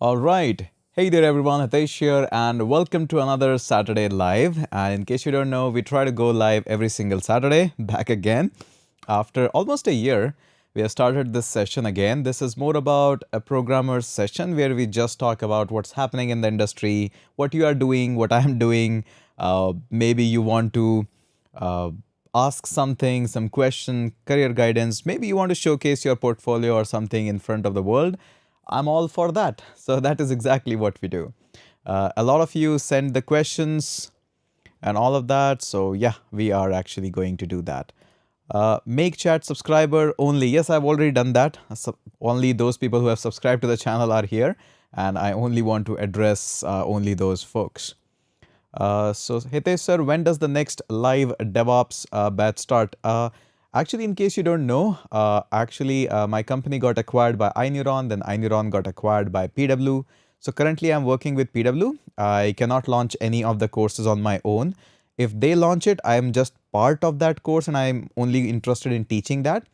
All right. Hey there, everyone. Hitesh here, and welcome to another Saturday Live. And in case you don't know, we try to go live every single Saturday, back again. After almost a year, we have started this session again. This is more about a programmer's session where we just talk about what's happening in the industry, what you are doing, what I'm doing. Maybe you want to uh, ask something, some question, career guidance. Maybe you want to showcase your portfolio or something in front of the world. I'm all for that. So that is exactly what we do. A lot of you send the questions and all of that. So yeah, we are actually going to do that. Make chat subscriber only. Yes, I've already done that. Only those people who have subscribed to the channel are here, and I only want to address only those folks. So Hitesh sir, when does the next live DevOps batch start? Actually, in case you don't know, my company got acquired by iNeuron, then iNeuron got acquired by PW. So currently I'm working with PW. I cannot launch any of the courses on my own. If they launch it, I'm just part of that course and I'm only interested in teaching that.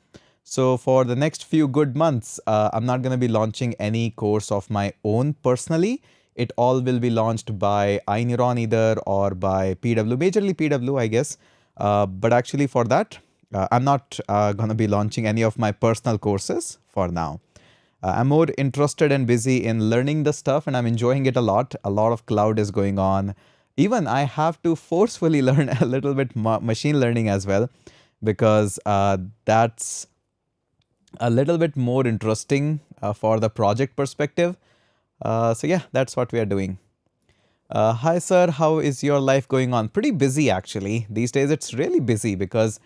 So for the next few good months, I'm not going to be launching any course of my own personally. It all will be launched by iNeuron either or by PW, majorly PW, I guess. But actually for that, I'm not going to be launching any of my personal courses for now. I'm more interested and busy in learning the stuff and I'm enjoying it a lot. A lot of cloud is going on. Even I have to forcefully learn a little bit machine learning as well because that's a little bit more interesting for the project perspective. So yeah, that's what we are doing. Hi sir, how is your life going on? Pretty busy actually. These days it's really busy because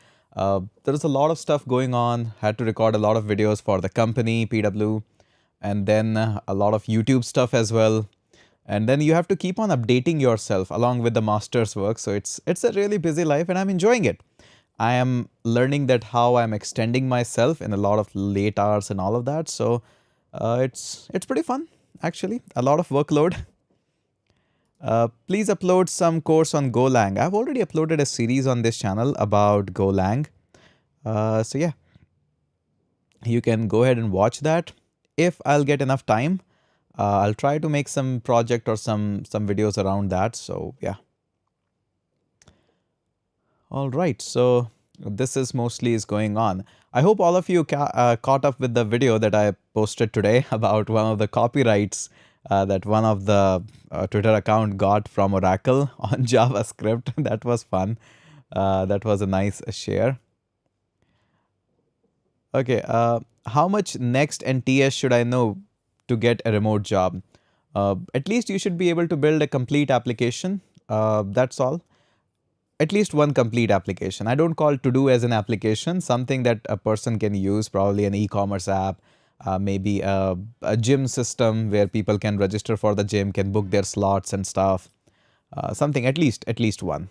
there's a lot of stuff going on. Had to record a lot of videos for the company, PW, and then a lot of YouTube stuff as well. And then you have to keep on updating yourself along with the master's work. So it's a really busy life and I'm enjoying it. I am learning that how I'm extending myself in a lot of late hours and all of that. So it's pretty fun actually. A lot of workload. Please upload some course on Golang. I've already uploaded a series on this channel about Golang. So yeah, you can go ahead and watch that. If I'll get enough time, I'll try to make some project or some videos around that. So yeah. All right, so this is mostly is going on. I hope all of you caught up with the video that I posted today about one of the copyrights that one of the Twitter account got from Oracle on JavaScript. That was fun. That was a nice share. Okay, how much Next and TS should I know to get a remote job? At least you should be able to build a complete application. That's all. At least one complete application. I don't call to do as an application, something that a person can use, probably an e-commerce app, maybe a gym system where people can register for the gym, can book their slots and stuff. Something at least one.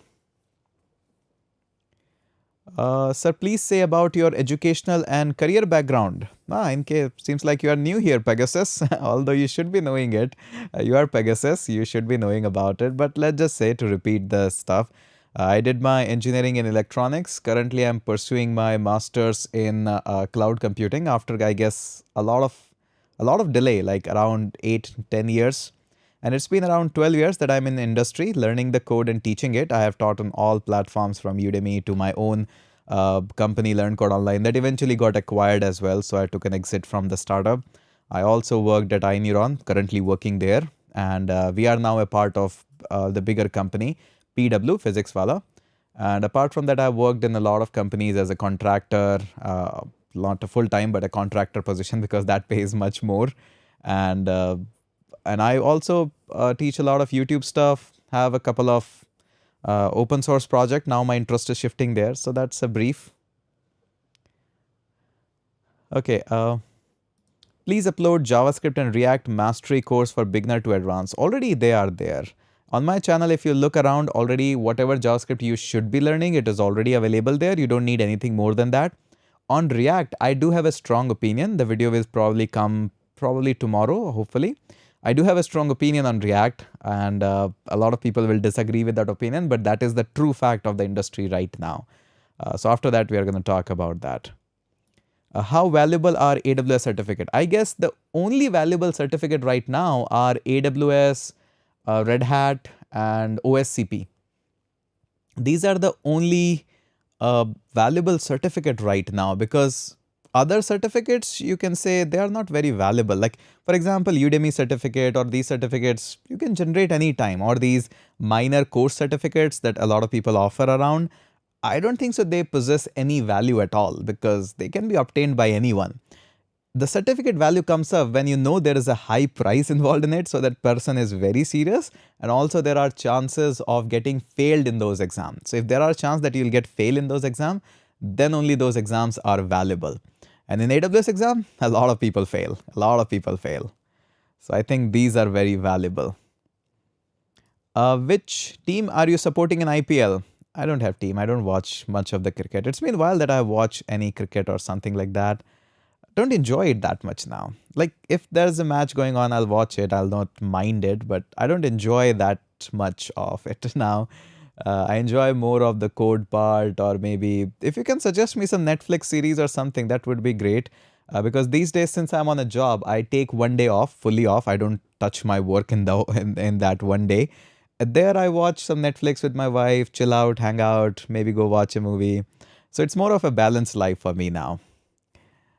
Sir, please say about your educational and career background. In case seems like you are new here, Pegasus. Although you should be knowing it, you are Pegasus. You should be knowing about it. But let's just say to repeat the stuff. I did my engineering in electronics. Currently, I'm pursuing my master's in cloud computing after I guess a lot of delay, like around 8-10 years. And it's been around 12 years that I'm in the industry, learning the code and teaching it. I have taught on all platforms from Udemy to my own company, Learn Code Online, that eventually got acquired as well. So I took an exit from the startup. I also worked at iNeuron, currently working there. And we are now a part of the bigger company, PW, Physics Wala. And apart from that, I've worked in a lot of companies as a contractor, not a full-time, but a contractor position because that pays much more. And I also teach a lot of YouTube stuff, have a couple of open source project. Now my interest is shifting there. So that's a brief. Okay. Please upload JavaScript and React mastery course for beginner to advanced. Already they are there. On my channel, if you look around already, whatever JavaScript you should be learning, it is already available there. You don't need anything more than that. On React, I do have a strong opinion. The video will probably come tomorrow, hopefully. I do have a strong opinion on React and a lot of people will disagree with that opinion, but that is the true fact of the industry right now. So after that, we are going to talk about that. How valuable are AWS certificate? I guess the only valuable certificate right now are AWS, Red Hat, and OSCP. These are the only valuable certificate right now, because other certificates you can say they are not very valuable. Like for example, Udemy certificate or these certificates you can generate anytime, or these minor course certificates that a lot of people offer around. I don't think so they possess any value at all, because they can be obtained by anyone. The certificate value comes up when you know there is a high price involved in it, so that person is very serious, and also there are chances of getting failed in those exams. So if there are chance that you'll get fail in those exams, then only those exams are valuable. And in AWS exam, a lot of people fail. A lot of people fail. So I think these are very valuable. Which team are you supporting in IPL? I don't have team. I don't watch much of the cricket. It's been a while that I watch any cricket or something like that. Don't enjoy it that much now. Like if there's a match going on, I'll watch it. I'll not mind it, but I don't enjoy that much of it now. I enjoy more of the code part, or maybe if you can suggest me some Netflix series or something, that would be great. Because these days, since I'm on a job, I take one day off, fully off. I don't touch my work in the in that one day. There, I watch some Netflix with my wife, chill out, hang out, maybe go watch a movie. So it's more of a balanced life for me now.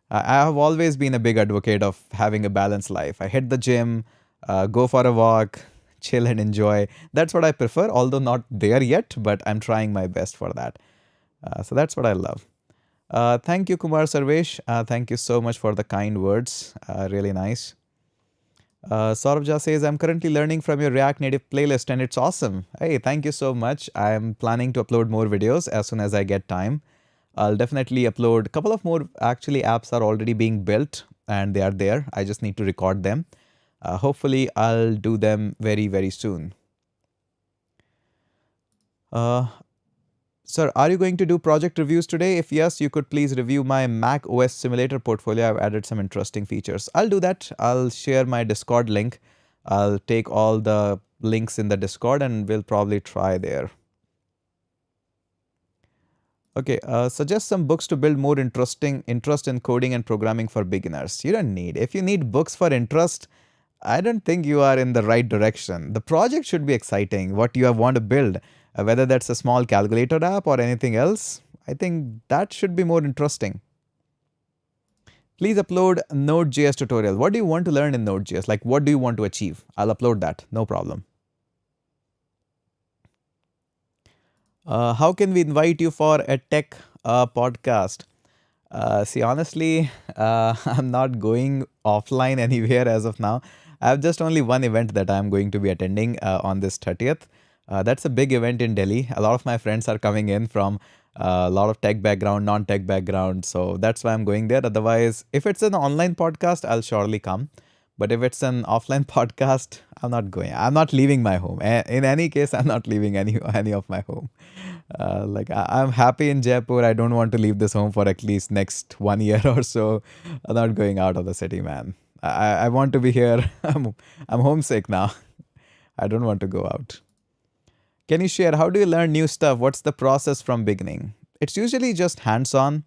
I have always been a big advocate of having a balanced life. I hit the gym, go for a walk, chill and enjoy. That's what I prefer, although not there yet, but I'm trying my best for that. So that's what I love. Thank you, Kumar Sarvesh. Thank you so much for the kind words. Really nice. Saurabh says, I'm currently learning from your React Native playlist and it's awesome. Hey, thank you so much. I'm planning to upload more videos as soon as I get time. I'll definitely upload a couple of more. Actually, apps are already being built and they are there. I just need to record them. Hopefully, I'll do them very, very soon. Sir, are you going to do project reviews today? If yes, you could please review my Mac OS simulator portfolio. I've added some interesting features. I'll do that. I'll share my Discord link. I'll take all the links in the Discord and we'll probably try there. Okay, suggest some books to build more interest in coding and programming for beginners. You don't need. If you need books for interest, I don't think you are in the right direction. The project should be exciting, what you want to build, whether that's a small calculator app or anything else. I think that should be more interesting. Please upload Node.js tutorial. What do you want to learn in Node.js? Like, what do you want to achieve? I'll upload that. No problem. How can we invite you for a tech podcast? See, honestly, I'm not going offline anywhere as of now. I have just only one event that I'm going to be attending on this 30th. That's a big event in Delhi. A lot of my friends are coming in from a lot of tech background, non-tech background. So that's why I'm going there. Otherwise, if it's an online podcast, I'll surely come. But if it's an offline podcast, I'm not going. I'm not leaving my home. In any case, I'm not leaving any of my home. I'm happy in Jaipur. I don't want to leave this home for at least next 1 year or so. I'm not going out of the city, man. I want to be here. I'm homesick now. I don't want to go out. Can you share how do you learn new stuff? What's the process from beginning? It's usually just hands-on.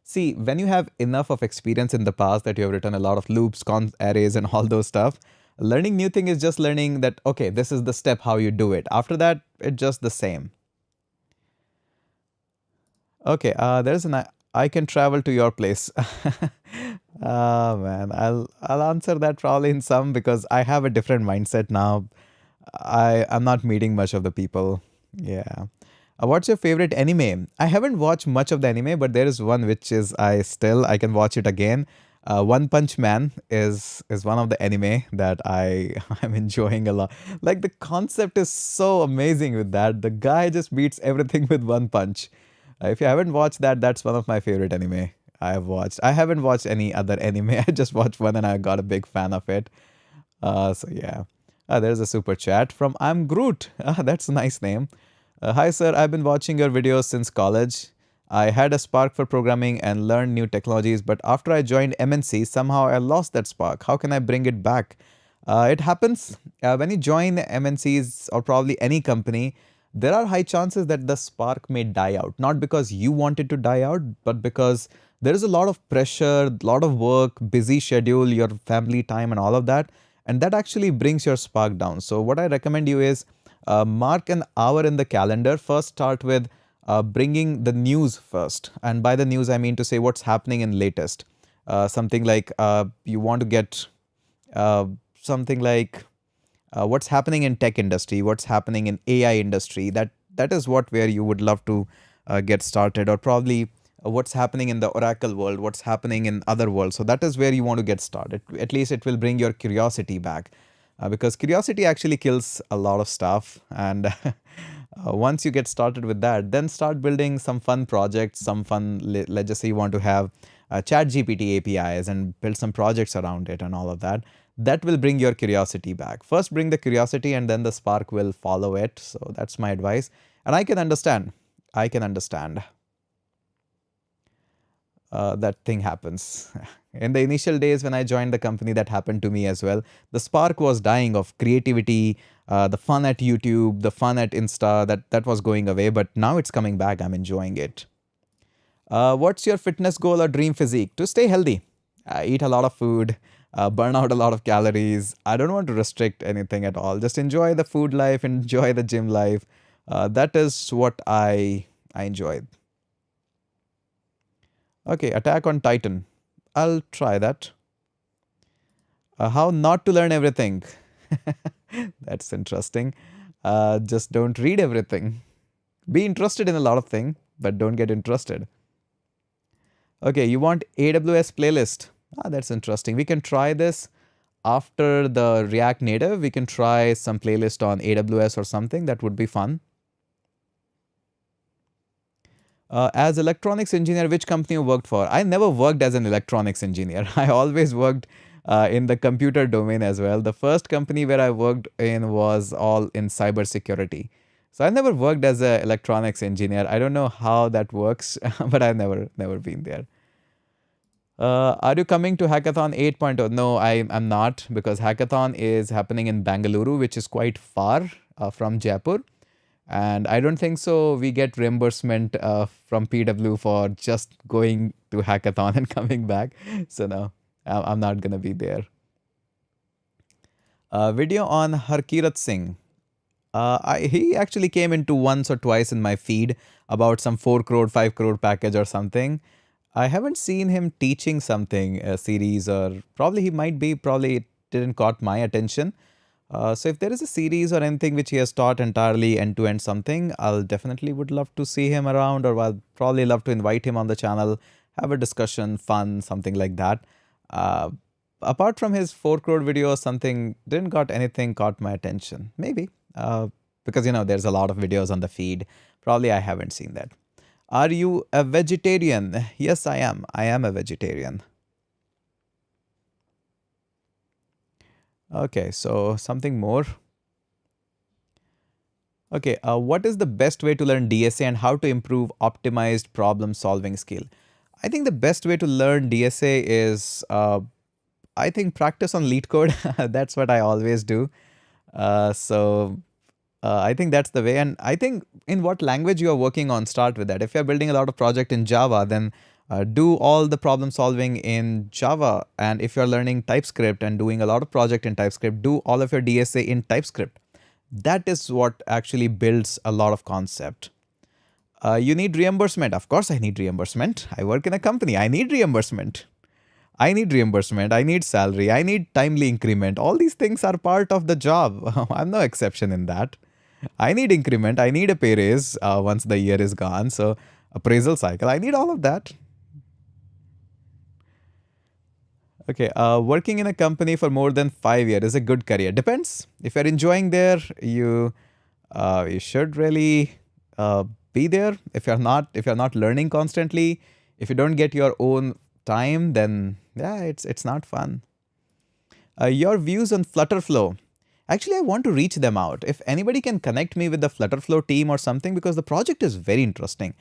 See, when you have enough of experience in the past that you have written a lot of loops, arrays, and all those stuff, learning new thing is just learning that, okay, this is the step how you do it. After that, it's just the same. Okay, there's an I can travel to your place. Oh man, I'll answer that probably in some, because I have a different mindset now. I'm not meeting much of the people. Yeah. What's your favorite anime? I haven't watched much of the anime, but there is one which is I can watch it again. One Punch Man is one of the anime that I'm enjoying a lot. Like the concept is so amazing with that. The guy just beats everything with one punch. If you haven't watched that, that's one of my favorite anime I have watched. I haven't watched any other anime. I just watched one and I got a big fan of it. So yeah. There's a super chat from I'm Groot. That's a nice name. Hi sir, I've been watching your videos since college. I had a spark for programming and learned new technologies, but after I joined MNC, somehow I lost that spark. How can I bring it back? It happens when you join MNCs or probably any company, there are high chances that the spark may die out. Not because you want it to die out, but because There is a lot of pressure, a lot of work, busy schedule, your family time, and all of that. And that actually brings your spark down. So, what I recommend you is mark an hour in the calendar. First, start with bringing the news first. And by the news, I mean to say what's happening in latest. Something like you want to get uh, something like what's happening in tech industry, what's happening in AI industry. That is what where you would love to get started, or probably what's happening in the Oracle world, what's happening in other worlds. So that is where you want to get started. At least it will bring your curiosity back, because curiosity actually kills a lot of stuff. And once you get started with that, then start building some fun projects, some fun. Let's just say you want to have Chat GPT APIs and build some projects around it and all of that. That will bring your curiosity back. First, bring the curiosity, and then the spark will follow it. So that's my advice. And I can understand. I can understand that thing happens. In the initial days when I joined the company, that happened to me as well. The spark was dying of creativity, the fun at YouTube, the fun at Insta, that was going away. But now it's coming back. I'm enjoying it. What's your fitness goal or dream physique? To stay healthy, eat a lot of food, burn out a lot of calories. I don't want to restrict anything at all. Just enjoy the food life, enjoy the gym life. That is what I enjoy. Okay, Attack on Titan. I'll try that. How not to learn everything. That's interesting. Just don't read everything. Be interested in a lot of things, but don't get interested. Okay, you want AWS playlist. That's interesting. We can try this after the React Native. We can try some playlist on AWS or something. That would be fun. As electronics engineer, which company you worked for? I never worked as an electronics engineer. I always worked in the computer domain as well. The first company where I worked in was all in cybersecurity. So I never worked as an electronics engineer. I don't know how that works, but I've never been there. Are you coming to Hackathon 8.0? No, I'm not, because Hackathon is happening in Bangalore, which is quite far from Jaipur. And I don't think so. We get reimbursement from PW for just going to Hackathon and coming back. So no, I'm not going to be there. Video on Harkirat Singh. He actually came into once or twice in my feed about some 4 crore, 5 crore package or something. I haven't seen him teaching something, a series, or probably he might be, probably it didn't caught my attention. So if there is a series or anything which he has taught entirely end to end something, I'll definitely would love to see him around, or I'll probably love to invite him on the channel, have a discussion, fun, something like that. Uh, Apart from his 4 crore video or something, didn't got anything caught my attention. Maybe because there's a lot of videos on the feed. Probably I haven't seen that. Are you a vegetarian? Yes, I am. I am a vegetarian. Okay, so something more. Okay, what is the best way to learn DSA and how to improve optimized problem solving skill? I think the best way to learn DSA is, I think, practice on lead code. That's what I always do. I think that's the way. And I think in what language you are working on, start with that. If you're building a lot of project in Java, then do all the problem solving in Java. And if you're learning TypeScript and doing a lot of project in TypeScript, do all of your DSA in TypeScript. That is what actually builds a lot of concept. You need reimbursement. Of course, I need reimbursement. I work in a company. I need reimbursement. I need reimbursement. I need salary. I need timely increment. All these things are part of the job. I'm no exception in that. I need increment. I need a pay raise once the year is gone. So appraisal cycle. I need all of that. Okay, working in a company for more than 5 years is a good career. Depends. If you're enjoying there, you should really be there. If you're not learning constantly, if you don't get your own time, then yeah, it's not fun. Your views on Flutterflow. Actually, I want to reach them out. If anybody can connect me with the Flutterflow team or something, because the project is very interesting,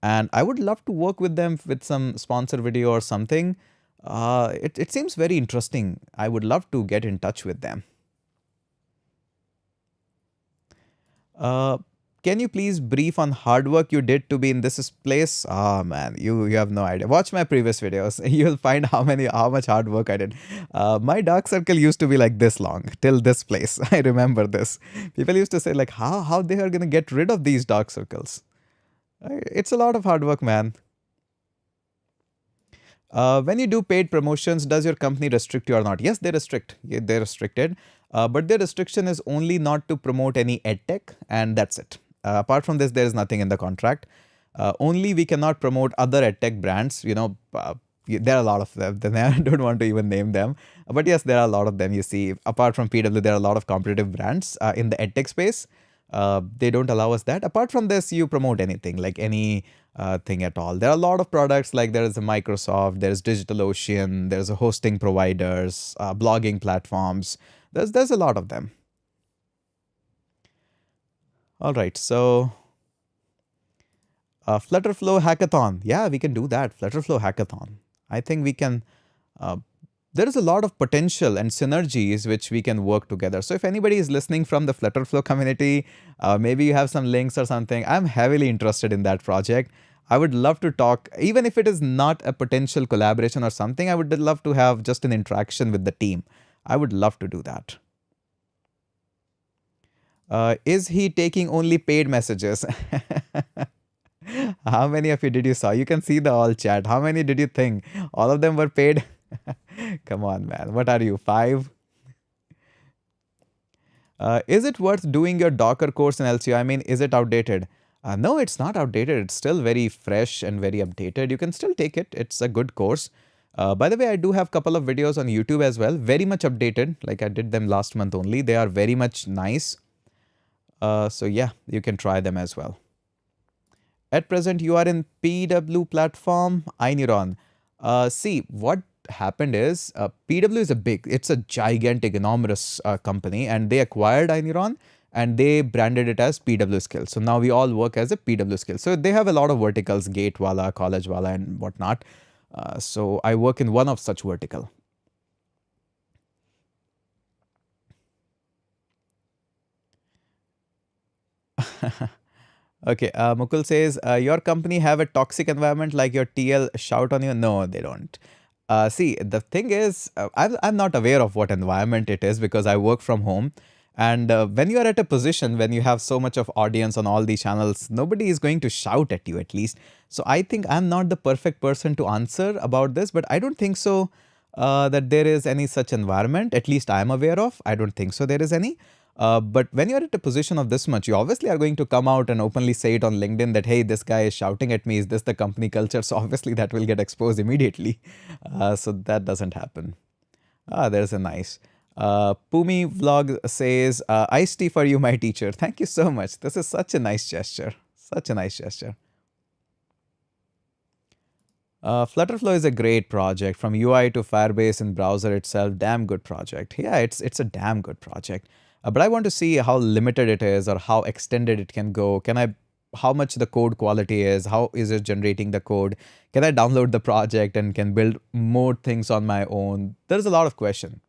and I would love to work with them with some sponsor video or something. It seems very interesting. I would love to get in touch with them. Can you please brief on hard work you did to be in this place? Ah man, you have no idea. Watch my previous videos. You'll find how much hard work I did. My dark circle used to be like this long till this place. I remember this. People used to say like how they are gonna get rid of these dark circles. It's a lot of hard work, man. When you do paid promotions, does your company restrict you or not? Yes, they restrict. Yeah, they're restricted. But their restriction is only not to promote any edtech, and that's it. Apart from this, there is nothing in the contract. Only we cannot promote other edtech brands. There are a lot of them. Then I don't want to even name them. But yes, there are a lot of them. You see, apart from PW, there are a lot of competitive brands in the edtech space. They don't allow us that. Apart from this, you promote anything, like any thing at all. There are a lot of products, like there is a Microsoft, there is DigitalOcean, there's a hosting providers, blogging platforms. There's a lot of them. All right, so Flutterflow hackathon. Yeah, we can do that. Flutterflow hackathon. I think we can. There is a lot of potential and synergies which we can work together. So if anybody is listening from the Flutterflow community, maybe you have some links or something. I'm heavily interested in that project. I would love to talk, even if it is not a potential collaboration or something, I would love to have just an interaction with the team. I would love to do that. Is he taking only paid messages? How many of you did you saw? You can see the all chat. How many did you think? All of them were paid? Come on, man. What are you, 5? Is it worth doing your Docker course in LCO? I mean, is it outdated? No, it's not outdated. It's still very fresh and very updated. You can still take it. It's a good course. By the way, I do have a couple of videos on YouTube as well. Very much updated. Like I did them last month only. They are very much nice. So yeah, you can try them as well. At present, you are in PW platform, iNeuron. See, what happened is PW is it's a gigantic, enormous company, and they acquired iNeuron and they branded it as PW Skills. So now we all work as a PW Skills. So they have a lot of verticals, Gatewala, Collegewala, and whatnot. So I work in one of such vertical. Okay, Mukul says, your company have a toxic environment like your TL shout on you? No, they don't. See, the thing is, I'm not aware of what environment it is because I work from home. And when you are at a position, when you have so much of audience on all these channels, nobody is going to shout at you at least. So I think I'm not the perfect person to answer about this, but I don't think so that there is any such environment, at least I'm aware of. I don't think so there is any. But when you're at a position of this much, you obviously are going to come out and openly say it on LinkedIn that, hey, this guy is shouting at me. Is this the company culture? So obviously that will get exposed immediately. So that doesn't happen. There's a nice. Pumi vlog says, iced tea for you, my teacher. Thank you so much. This is such a nice gesture. Such a nice gesture. Flutterflow is a great project, from UI to Firebase and browser itself. Damn good project. Yeah, it's a damn good project. But I want to see how limited it is or how extended it can go. How much the code quality is, how is it generating the code? Can I download the project and can build more things on my own? There's a lot of question.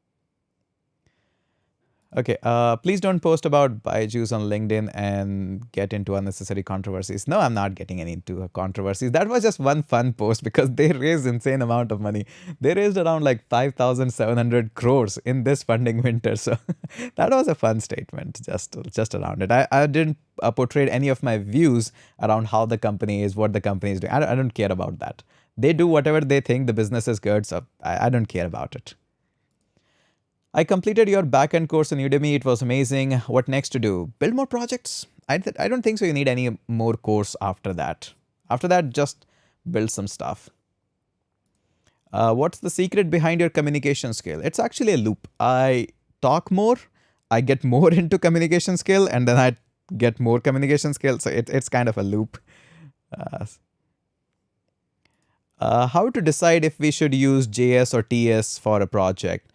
Okay, please don't post about Byju's on LinkedIn and get into unnecessary controversies. No, I'm not getting into controversies. That was just one fun post because they raised insane amount of money. They raised around like 5,700 crores in this funding winter. So that was a fun statement just around it. I didn't portray any of my views around how the company is, what the company is doing. I don't care about that. They do whatever they think the business is good. So I don't care about it. I completed your backend course on Udemy. It was amazing. What next to do? Build more projects? I don't think so you need any more course after that. After that, just build some stuff. What's the secret behind your communication skill? It's actually a loop. I talk more, I get more into communication skill, and then I get more communication skill. So it's kind of a loop. How to decide if we should use JS or TS for a project?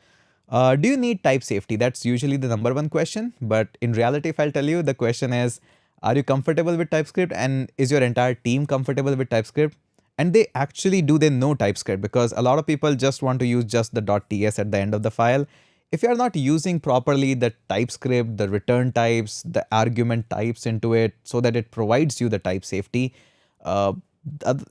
Do you need type safety? That's usually the number one question. But in reality, if I'll tell you, the question is, are you comfortable with TypeScript? And is your entire team comfortable with TypeScript? And they know TypeScript, because a lot of people just want to use just the .ts at the end of the file. if you're not using properly the TypeScript, the return types, the argument types into it so that it provides you the type safety, uh,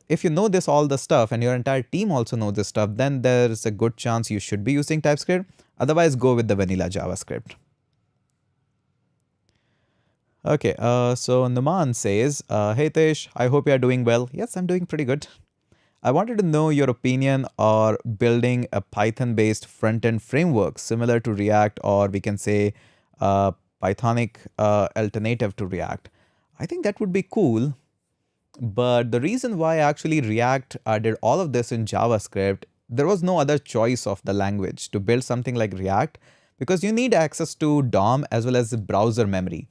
if you know this all the stuff and your entire team also know this stuff, then there's a good chance you should be using TypeScript. Otherwise, go with the vanilla JavaScript. Okay, so Numan says, hey Tesh, I hope you are doing well. Yes, I'm doing pretty good. I wanted to know your opinion on building a Python-based front-end framework similar to React, or we can say Pythonic alternative to React. I think that would be cool. But the reason why actually React did all of this in JavaScript, there was no other choice of the language to build something like React, because you need access to DOM as well as the browser memory.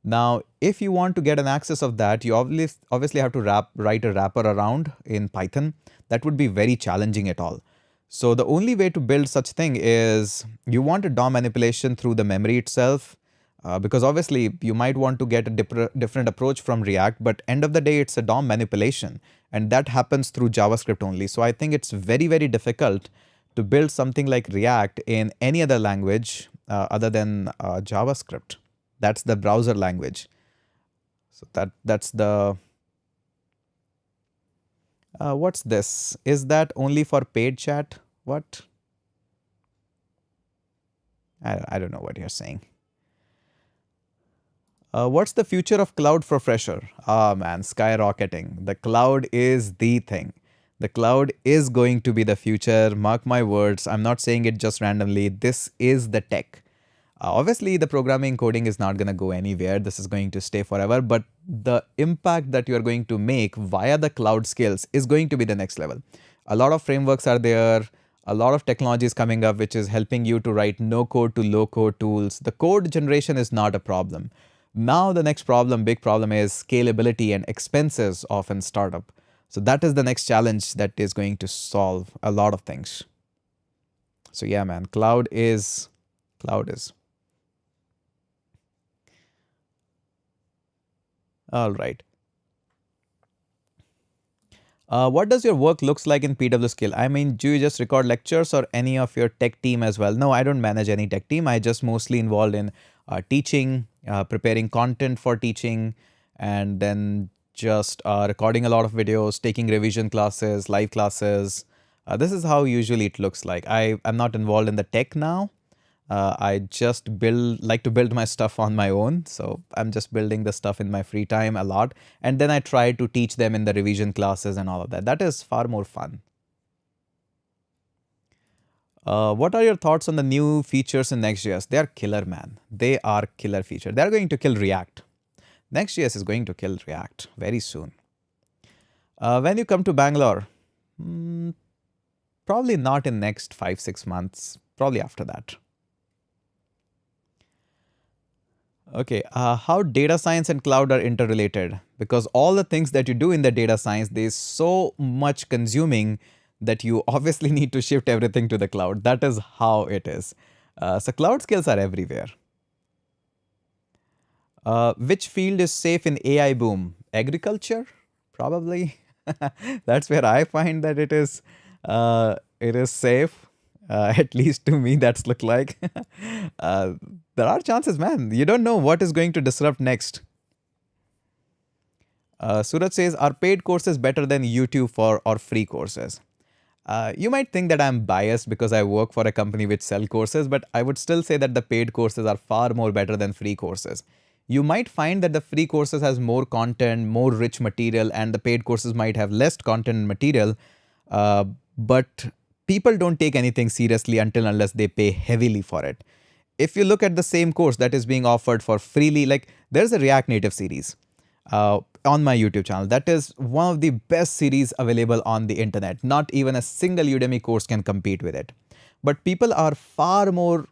Now, if you want to get an access of that, you obviously have to write a wrapper around in Python. That would be very challenging at all. So the only way to build such thing is you want a DOM manipulation through the memory itself, because obviously you might want to get a different approach from React, but end of the day, it's a DOM manipulation, and that happens through JavaScript only. So I think it's very, very difficult to build something like React in any other language other than JavaScript. That's the browser language. So that's the, what's this? Is that only for paid chat? What? I don't know what you're saying. What's the future of cloud for fresher? Ah, man, skyrocketing. The cloud is the thing. The cloud is going to be the future. Mark my words. I'm not saying it just randomly. This is the tech. Obviously, the programming coding is not going to go anywhere. This is going to stay forever. But the impact that you are going to make via the cloud skills is going to be the next level. A lot of frameworks are there. A lot of technologies coming up, which is helping you to write no code to low code tools. The code generation is not a problem. Now, the next problem, big problem, is scalability and expenses of a startup. So that is the next challenge that is going to solve a lot of things. So yeah, man, cloud is. All right. What does your work looks like in PW Skill? I mean, do you just record lectures or any of your tech team as well? No, I don't manage any tech team. I just mostly involved in teaching, preparing content for teaching, and then just recording a lot of videos, taking revision classes, live classes. This is how usually it looks like. I'm not involved in the tech now. I just like to build my stuff on my own. So I'm just building the stuff in my free time a lot. And then I try to teach them in the revision classes and all of that. That is far more fun. What are your thoughts on the new features in Next.js? They are killer, man. They are killer features. They are going to kill React. Next.js is going to kill React very soon. When you come to Bangalore, probably not in next 5-6 months, probably after that. Okay, how data science and cloud are interrelated? Because all the things that you do in the data science, there's so much consuming that you obviously need to shift everything to the cloud. That is how it is. So cloud skills are everywhere. Which field is safe in AI boom? Agriculture? Probably. That's where I find that it is safe. At least to me, that's look like. There are chances, man. You don't know what is going to disrupt next. Suraj says, are paid courses better than YouTube or free courses? You might think that I'm biased because I work for a company which sell courses, but I would still say that the paid courses are far more better than free courses. You might find that the free courses has more content, more rich material, and the paid courses might have less content and material. But people don't take anything seriously unless they pay heavily for it. If you look at the same course that is being offered for freely, like there's a React Native series on my YouTube channel. That is one of the best series available on the internet. Not even a single Udemy course can compete with it. But people are far more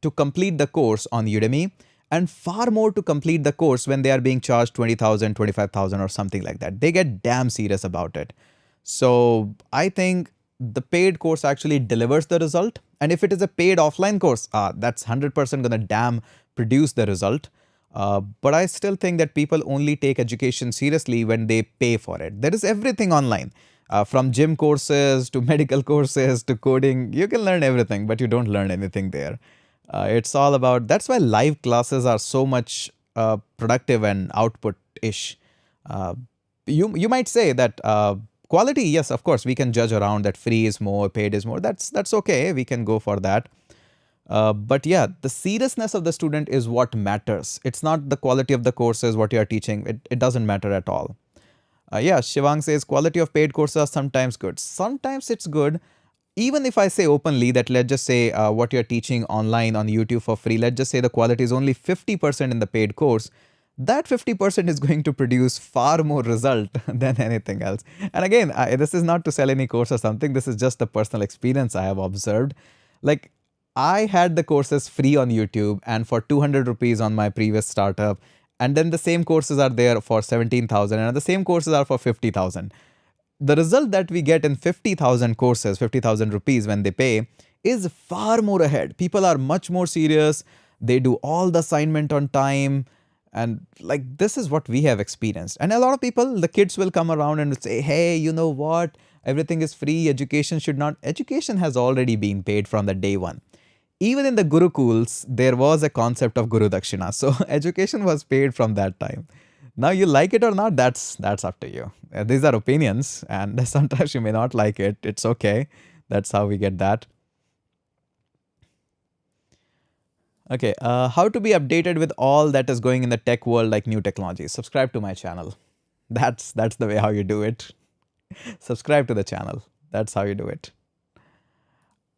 to complete the course on Udemy and far more to complete the course when they are being charged 20,000, 25,000 or something like that. They get damn serious about it. So I think the paid course actually delivers the result. And if it is a paid offline course, that's 100% going to damn produce the result. But I still think that people only take education seriously when they pay for it. There is everything online. From gym courses to medical courses to coding, you can learn everything, but you don't learn anything there. It's all about, that's why live classes are so much productive and output ish. Uh, you might say that quality, yes, of course, we can judge around that free is more, paid is more. That's okay. We can go for that. But yeah, the seriousness of the student is what matters. It's not the quality of the courses, what you are teaching. It doesn't matter at all. Yeah, Shivang says quality of paid courses are sometimes good. Sometimes it's good. Even if I say openly that, let's just say what you're teaching online on YouTube for free, let's just say the quality is only 50% in the paid course, that 50% is going to produce far more result than anything else. And again, this is not to sell any course or something. This is just the personal experience I have observed. Like, I had the courses free on YouTube and for 200 rupees on my previous startup. And then the same courses are there for 17,000 and the same courses are for 50,000. The result that we get in 50,000 courses, 50,000 rupees when they pay, is far more ahead. People are much more serious. They do all the assignment on time. And like, this is what we have experienced. And a lot of people, the kids will come around and say, hey, you know what? Everything is free. Education should not. Education has already been paid from the day one. Even in the Gurukuls, there was a concept of Guru Dakshina. So education was paid from that time. Now you like it or not, that's up to you. These are opinions, and sometimes you may not like it. It's okay. That's how we get that. Okay, how to be updated with all that is going in the tech world, like new technologies. Subscribe to my channel. That's the way how you do it. Subscribe to the channel. That's how you do it.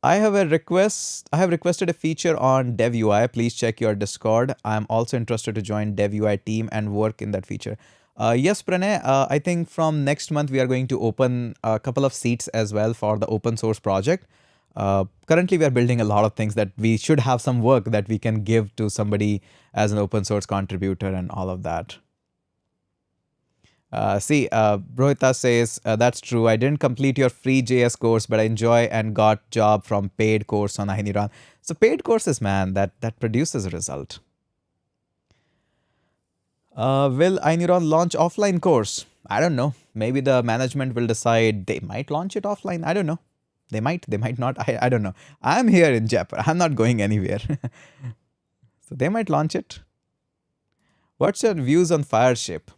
I have a request. I have requested a feature on Dev UI. Please check your Discord. I'm also interested to join Dev UI team and work in that feature. Yes, Pranay, I think from next month we are going to open a couple of seats as well for the open source project. Currently, we are building a lot of things that we should have some work that we can give to somebody as an open source contributor and all of that. Rohita says, that's true. I didn't complete your free JS course, but I enjoy and got job from paid course on Ainiran. So paid courses, man, that produces a result. Will Ainiron launch offline course? I don't know. Maybe the management will decide they might launch it offline. I don't know. They might not. I don't know. I'm here in Jaipur. I'm not going anywhere. So they might launch it. What's your views on Fireship?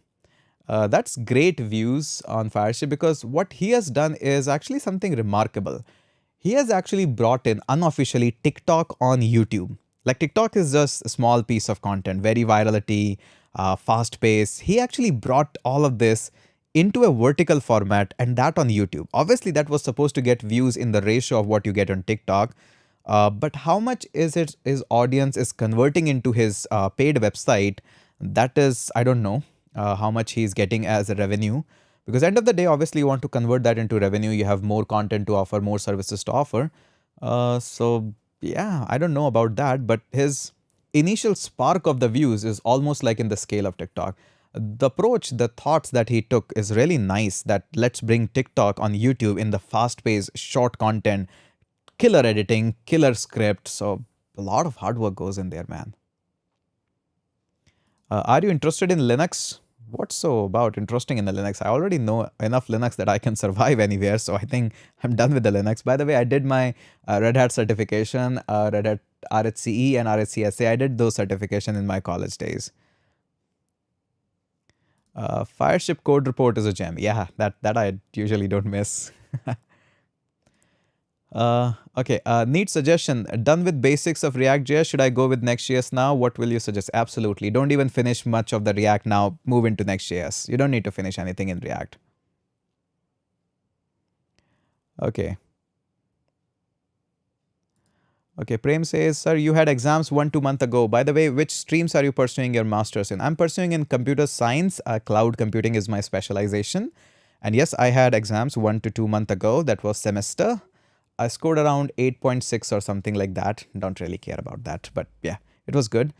That's great views on Fireship because what he has done is actually something remarkable. He has actually brought in unofficially TikTok on YouTube. Like TikTok is just a small piece of content, very virality, fast pace. He actually brought all of this into a vertical format and that on YouTube. Obviously, that was supposed to get views in the ratio of what you get on TikTok. But how much is it his audience is converting into his paid website? That is, I don't know how much he's getting as a revenue. Because end of the day, obviously, you want to convert that into revenue. You have more content to offer, more services to offer. So yeah, I don't know about that, but his initial spark of the views is almost like in the scale of TikTok. The approach, the thoughts that he took is really nice, that let's bring TikTok on YouTube in the fast-paced, short content, killer editing, killer script. So a lot of hard work goes in there, man. Are you interested in Linux? What's so about interesting in the Linux? I already know enough Linux that I can survive anywhere. So I think I'm done with the Linux. By the way, I did my Red Hat certification, Red Hat RHCE and RHCSA. I did those certification in my college days. Fireship code report is a gem. Yeah, that I usually don't miss. Okay, neat suggestion. Done with basics of React.js. Should I go with Next.js now? What will you suggest? Absolutely. Don't even finish much of the React now. Move into Next.js. You don't need to finish anything in React. Okay. Okay, Prem says, sir, you had exams 1-2 months ago. By the way, which streams are you pursuing your master's in? I'm pursuing in computer science. Cloud computing is my specialization. And yes, I had exams 1-2 months ago. That was semester. I scored around 8.6 or something like that. Don't really care about that, but yeah, it was good.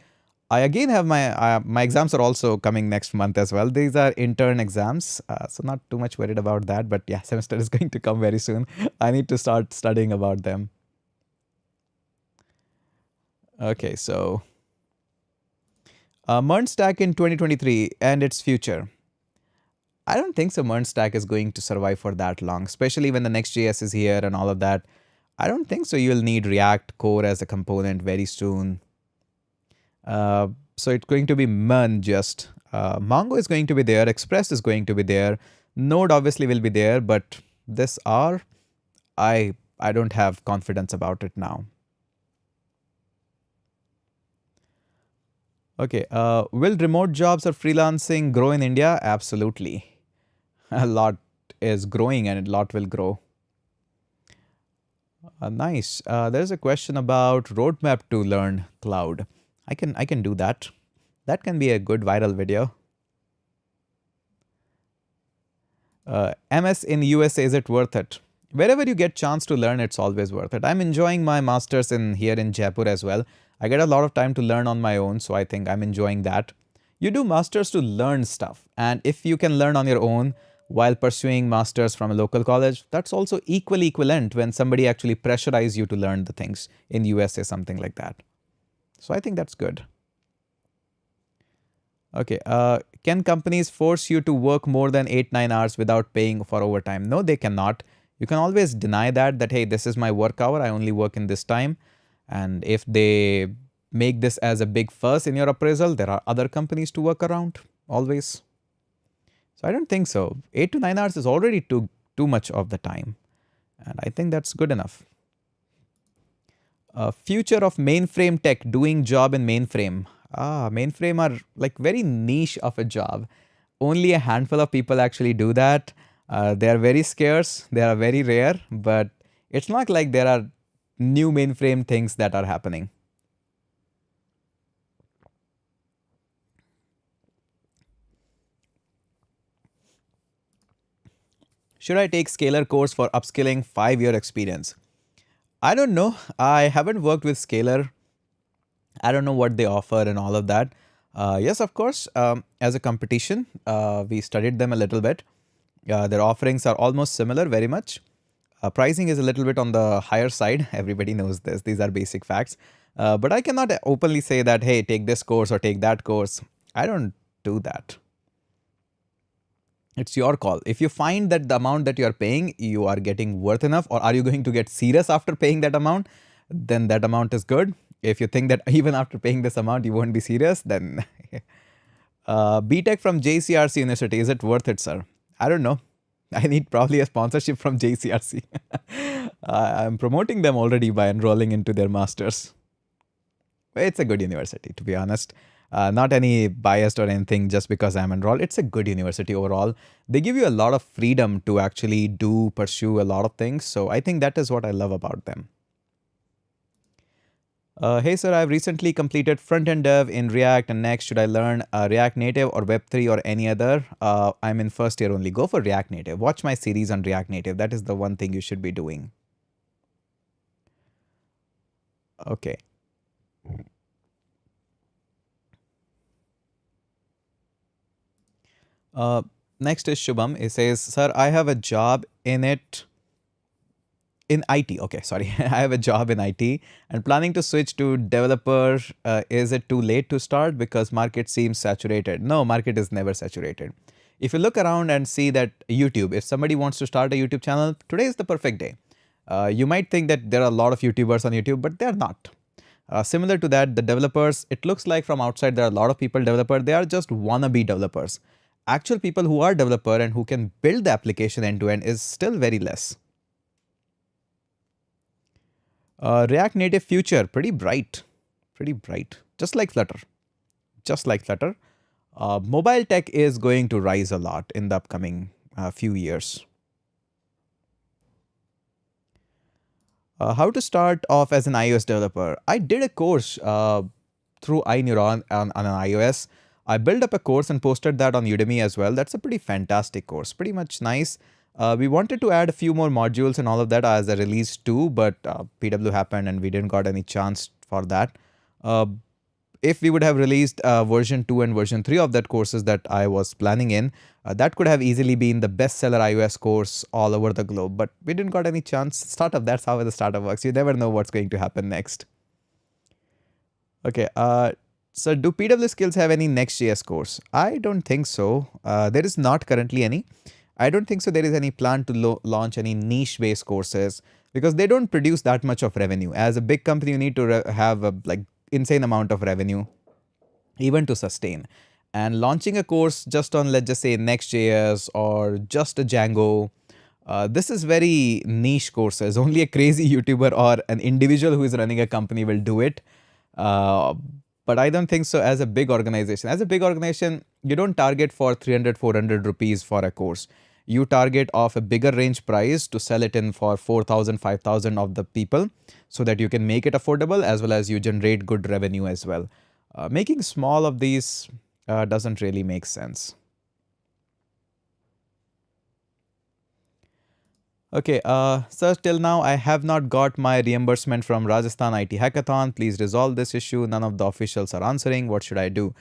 I again have my exams are also coming next month as well. These are intern exams, so not too much worried about that. But yeah, semester is going to come very soon. I need to start studying about them. Okay, so MERN stack in 2023 and its future. I don't think so MERN stack is going to survive for that long, especially when the Next.js is here and all of that. I don't think so you'll need React Core as a component very soon. So it's going to be MERN just. Mongo is going to be there, Express is going to be there, Node obviously will be there, but this R, I don't have confidence about it now. Okay, will remote jobs or freelancing grow in India? Absolutely. A lot is growing and a lot will grow. Nice. There's a question about roadmap to learn cloud. I can do that. That can be a good viral video. MS in USA, is it worth it? Wherever you get chance to learn, it's always worth it. I'm enjoying my masters in here in Jaipur as well. I get a lot of time to learn on my own, so I think I'm enjoying that. You do masters to learn stuff, and if you can learn on your own while pursuing masters from a local college, that's also equally equivalent when somebody actually pressurize you to learn the things in USA, something like that. So I think that's good. Okay, can companies force you to work more than 8-9 hours without paying for overtime? No, they cannot. You can always deny that hey, this is my work hour, I only work in this time. And if they make this as a big fuss in your appraisal, there are other companies to work around, always. So I don't think so. 8 to 9 hours is already too much of the time. And I think that's good enough. Future of mainframe tech, doing job in mainframe. Mainframe are like very niche of a job. Only a handful of people actually do that. They are very scarce, they are very rare, but it's not like there are new mainframe things that are happening. Should I take Scalar course for upskilling 5-year experience? I don't know. I haven't worked with Scalar. I don't know what they offer and all of that. Yes, of course, as a competition, we studied them a little bit. Their offerings are almost similar, very much. Pricing is a little bit on the higher side. Everybody knows this. These are basic facts. But I cannot openly say that, hey, take this course or take that course. I don't do that. It's your call. If you find that the amount that you're paying, you are getting worth enough, or are you going to get serious after paying that amount, then that amount is good. If you think that even after paying this amount, you won't be serious, then BTech from JCRC University, is it worth it, sir? I don't know. I need probably a sponsorship from JCRC. I'm promoting them already by enrolling into their masters. It's a good university, to be honest. Not any biased or anything just because I'm enrolled. It's a good university overall. They give you a lot of freedom to actually pursue a lot of things. So I think that is what I love about them. Hey sir, I've recently completed front-end dev in React and next should I learn React Native or Web3 or any other? I'm in first year only. Go for React Native. Watch my series on React Native. That is the one thing you should be doing. Okay. Next is Shubham. He says, sir, I have a job in IT. Okay, sorry. I have a job in IT and planning to switch to developer. Is it too late to start because market seems saturated? No, market is never saturated. If you look around and see that YouTube, if somebody wants to start a YouTube channel, today is the perfect day. You might think that there are a lot of YouTubers on YouTube, but they're not. Similar to that, the developers, it looks like from outside there are a lot of people developer. They are just wannabe developers. Actual people who are developer and who can build the application end to end is still very less. React Native future, pretty bright, just like Flutter, mobile tech is going to rise a lot in the upcoming few years. How to start off as an iOS developer? I did a course through iNeuron on an iOS. I built up a course and posted that on Udemy as well. That's a pretty fantastic course, pretty much nice. We wanted to add a few more modules and all of that as a release 2, but PW happened and we didn't got any chance for that. If we would have released version 2 and version 3 of that courses that I was planning in, that could have easily been the bestseller iOS course all over the globe, but we didn't got any chance. Startup, that's how the startup works. You never know what's going to happen next. Okay, So, do PW Skills have any Next.js course? I don't think so. There is not currently any. I don't think so. There is any plan to launch any niche based courses because they don't produce that much of revenue. As a big company, you need to have a like insane amount of revenue even to sustain. And launching a course just on, let's just say, Next.js or just a Django, this is very niche courses. Only a crazy YouTuber or an individual who is running a company will do it. Uh, but I don't think so as a big organization. As a big organization, you don't target for 300, 400 rupees for a course. You target of a bigger range price to sell it in for 4,000, 5,000 of the people so that you can make it affordable as well as you generate good revenue as well. Making small of these doesn't really make sense. Okay, sir, till now I have not got my reimbursement from Rajasthan IT Hackathon. Please resolve this issue. None of the officials are answering. What should I do?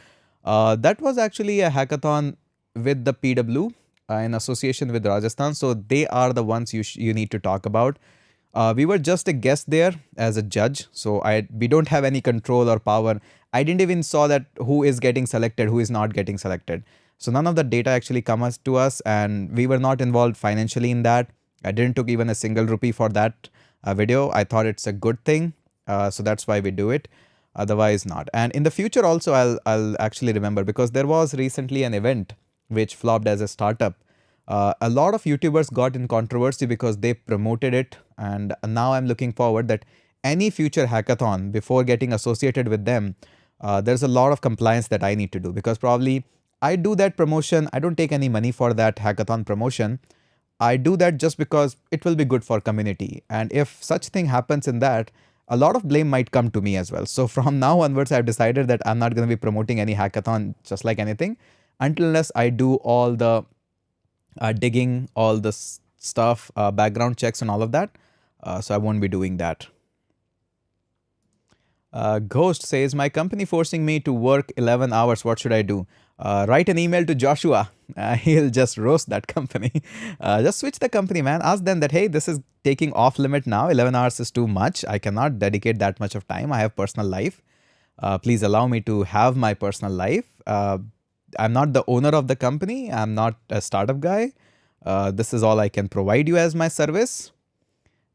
That was actually a hackathon with the PW in association with Rajasthan. So they are the ones you need to talk about. We were just a guest there as a judge. So we don't have any control or power. I didn't even saw that who is getting selected, who is not getting selected. So none of the data actually comes to us and we were not involved financially in that. I didn't took even a single rupee for that video. I thought it's a good thing. So that's why we do it. Otherwise not. And in the future also, I'll actually remember because there was recently an event which flopped as a startup. A lot of YouTubers got in controversy because they promoted it. And now I'm looking forward that any future hackathon before getting associated with them, there's a lot of compliance that I need to do because probably I do that promotion. I don't take any money for that hackathon promotion. I do that just because it will be good for community. And if such thing happens in that, a lot of blame might come to me as well. So from now onwards, I've decided that I'm not going to be promoting any hackathon just like anything until unless I do all the digging, all the stuff, background checks and all of that. So I won't be doing that. Ghost says, my company forcing me to work 11 hours. What should I do? Write an email to Joshua. He'll just roast that company. Just switch the company, man. Ask them that, hey, this is taking off limit now. 11 hours is too much. I cannot dedicate that much of time. I have personal life. Please allow me to have my personal life. I'm not the owner of the company. I'm not a startup guy. This is all I can provide you as my service.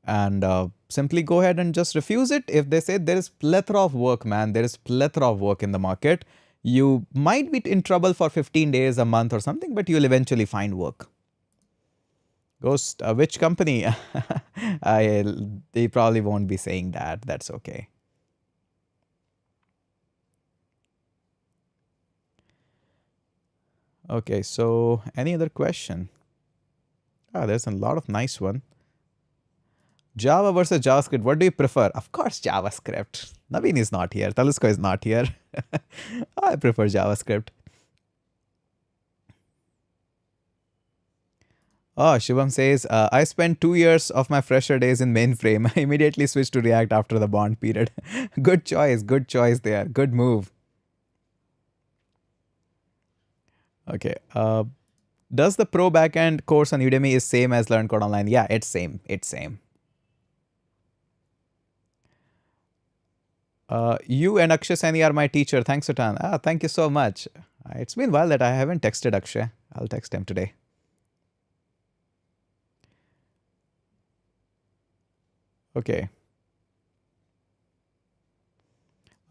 And simply go ahead and just refuse it. If they say there is plethora of work, man, there is plethora of work in the market. You might be in trouble for 15 days, a month or something, but you'll eventually find work. Ghost, which company? They probably won't be saying that. That's okay. Okay, so any other question? There's a lot of nice one. Java versus JavaScript, what do you prefer? Of course, JavaScript. Naveen is not here. Talusko is not here. I prefer JavaScript. Oh, Shivam says, I spent 2 years of my fresher days in mainframe. I immediately switched to React after the bond period. Good choice. Good choice there. Good move. Okay. Does the pro backend course on Udemy is same as Learn Code Online? Yeah, it's same. It's same. You and Akshay Saini are my teacher. Thanks, Sutan. Thank you so much. It's been a while that I haven't texted Akshay. I'll text him today. Okay.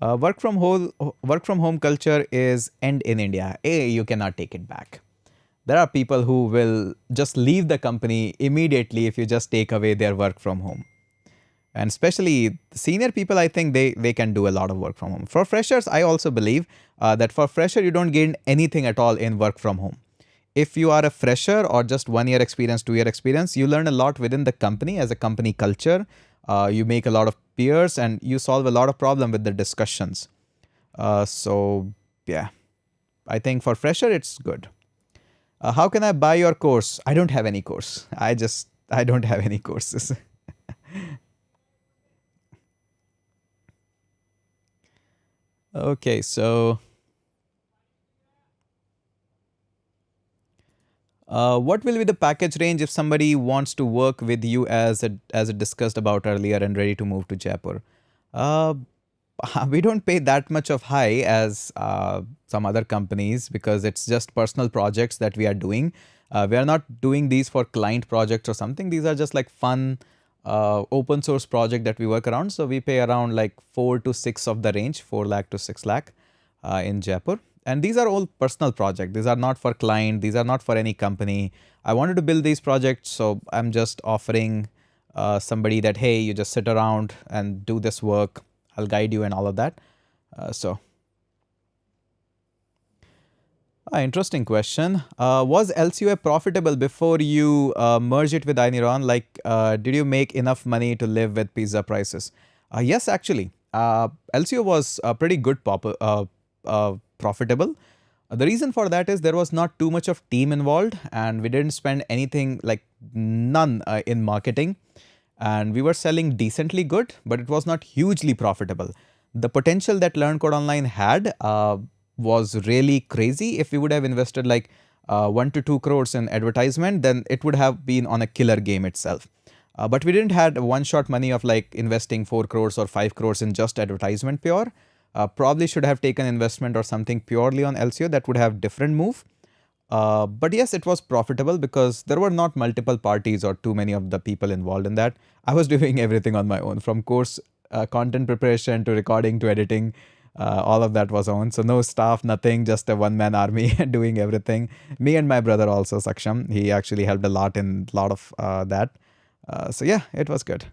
Work from home culture is end in India. You cannot take it back. There are people who will just leave the company immediately if you just take away their work from home. And especially senior people, I think they can do a lot of work from home. For freshers, I also believe that for fresher, you don't gain anything at all in work from home. If you are a fresher or just 1 year experience, 2 year experience, you learn a lot within the company as a company culture. You make a lot of peers and you solve a lot of problem with the discussions. So yeah, I think for fresher, it's good. How can I buy your course? I don't have any course. I don't have any courses. Okay, so what will be the package range if somebody wants to work with you as it discussed about earlier and ready to move to Jaipur? We don't pay that much of high as some other companies because it's just personal projects that we are doing. We are not doing these for client projects or something. These are just like fun open source project that we work around. So we pay around like 4 to 6 of the range, 4 lakh to 6 lakh in Jaipur. And these are all personal projects. These are not for client. These are not for any company. I wanted to build these projects, so I'm just offering somebody that, hey, you just sit around and do this work. I'll guide you and all of that. Interesting question. Was LCUA profitable before you merged it with iNeuron? Like, did you make enough money to live with pizza prices? Yes, actually. LCUA was pretty good profitable. The reason for that is there was not too much of team involved and we didn't spend anything like none in marketing. And we were selling decently good, but it was not hugely profitable. The potential that Learn Code Online had was really crazy. If we would have invested like 1 to 2 crores in advertisement, then it would have been on a killer game itself. But we didn't had one shot money of like investing 4 crores or 5 crores in just advertisement pure. Probably should have taken investment or something purely on LCO. That would have different move. But yes, it was profitable because there were not multiple parties or too many of the people involved in that. I was doing everything on my own, from course content preparation to recording to editing. All of that was on. So no staff, nothing, just a one-man army doing everything. Me and my brother also, Saksham, he actually helped a lot in a lot of that. So yeah, it was good.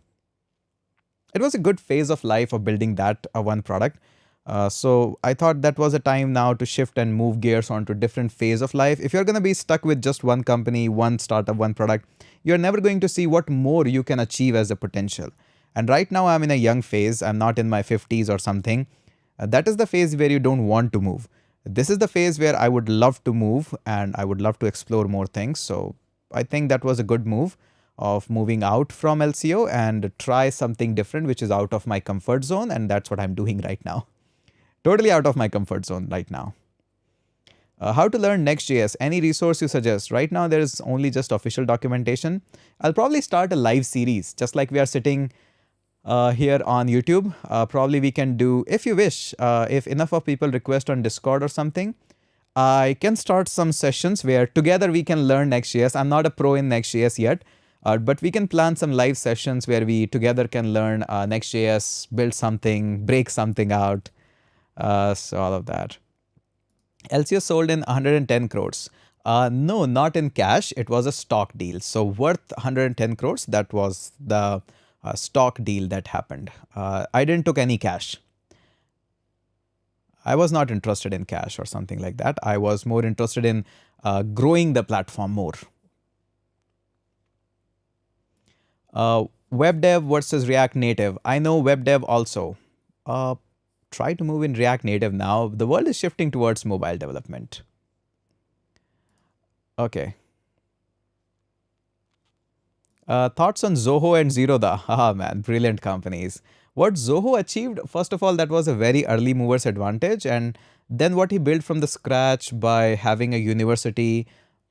It was a good phase of life of building that one product. So I thought that was a time now to shift and move gears onto different phase of life. If you're going to be stuck with just one company, one startup, one product, you're never going to see what more you can achieve as a potential. And right now I'm in a young phase. I'm not in my 50s or something. That is the phase where you don't want to move. This is the phase where I would love to move and I would love to explore more things. So I think that was a good move of moving out from LCO and try something different, which is out of my comfort zone. And that's what I'm doing right now. Totally out of my comfort zone right now. How to learn Next.js? Any resource you suggest? Right now, there is only just official documentation. I'll probably start a live series, just like we are sitting here on YouTube. Probably we can do, if you wish, if enough of people request on Discord or something, I can start some sessions where together we can learn Next.js. I'm not a pro in Next.js yet, but we can plan some live sessions where we together can learn Next.js, build something, break something out. So all of that. LCO sold in 110 crores. No, not in cash. It was a stock deal. So worth 110 crores. That was the stock deal that happened. I didn't took any cash. I was not interested in cash or something like that. I was more interested in growing the platform more. Web dev versus React Native. I know web dev also. Try to move in React Native now. The world is shifting towards mobile development. Okay. Thoughts on Zoho and Zerodha? Ah, man, brilliant companies. What Zoho achieved, first of all, that was a very early mover's advantage. And then what he built from the scratch by having a university,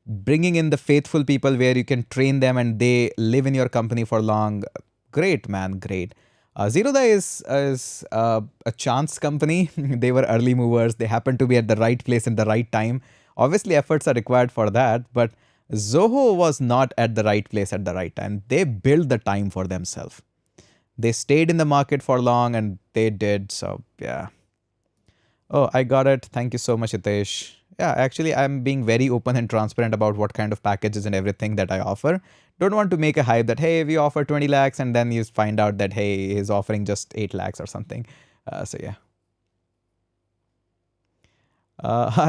bringing in the faithful people where you can train them and they live in your company for long. Great, man, great. Zerodha is a chance company. They were early movers. They happened to be at the right place in the right time. Obviously, efforts are required for that, but Zoho was not at the right place at the right time. They built the time for themselves. They stayed in the market for long and they did. So, yeah. Oh, I got it. Thank you so much, Hitesh. Yeah, actually, I'm being very open and transparent about what kind of packages and everything that I offer. Don't want to make a hype that, hey, we offer 20 lakhs and then you find out that, hey, he's offering just 8 lakhs or something. So, yeah.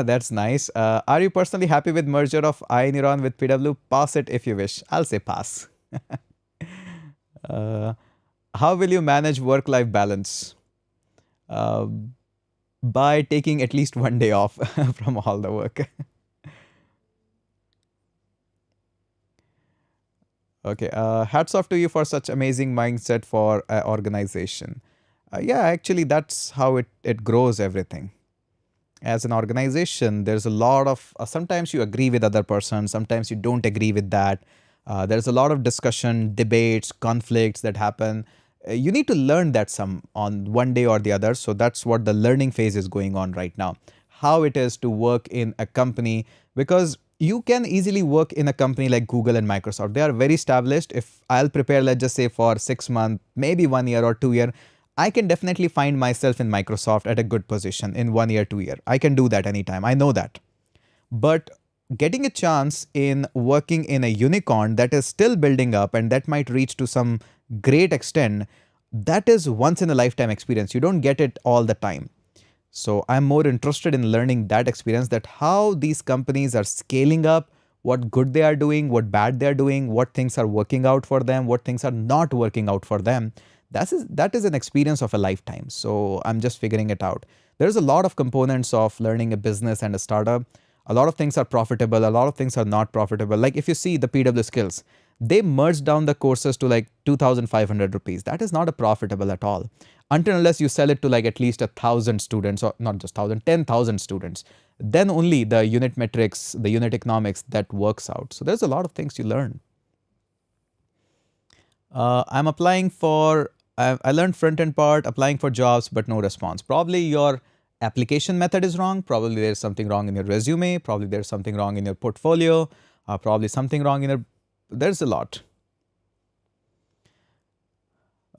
That's nice. Are you personally happy with merger of iNeuron with PW? Pass it if you wish. I'll say pass. How will you manage work-life balance? By taking at least one day off from all the work. Okay, hats off to you for such amazing mindset for organization. Yeah, actually, that's how it grows everything. As an organization, there's a lot of, sometimes you agree with other person, sometimes you don't agree with that. There's a lot of discussion, debates, conflicts that happen. you need to learn that some on one day or the other. So that's what the learning phase is going on right now. How it is to work in a company, because you can easily work in a company like Google and Microsoft. They are very established. If I'll prepare, let's just say for 6 months, maybe 1 year or 2 year, I can definitely find myself in Microsoft at a good position in 1 year, 2 year. I can do that anytime. I know that. But getting a chance in working in a unicorn that is still building up and that might reach to some great extent, that is once in a lifetime experience. You don't get it all the time. So I'm more interested in learning that experience, that how these companies are scaling up, what good they are doing, what bad they are doing, what things are working out for them, what things are not working out for them. That is an experience of a lifetime. So I'm just figuring it out. There's a lot of components of learning a business and a startup. A lot of things are profitable, a lot of things are not profitable. Like if you see the PW skills, they merged down the courses to like 2,500 rupees. That is not a profitable at all. Until unless you sell it to like at least 1,000 students, or not just 1,000, 10,000 students, then only the unit metrics, the unit economics, that works out. So there's a lot of things you learn. I'm applying for, I learned front end part, applying for jobs, but no response. Probably your application method is wrong. Probably there's something wrong in your resume. Probably there's something wrong in your portfolio. Probably something wrong in your, there's a lot.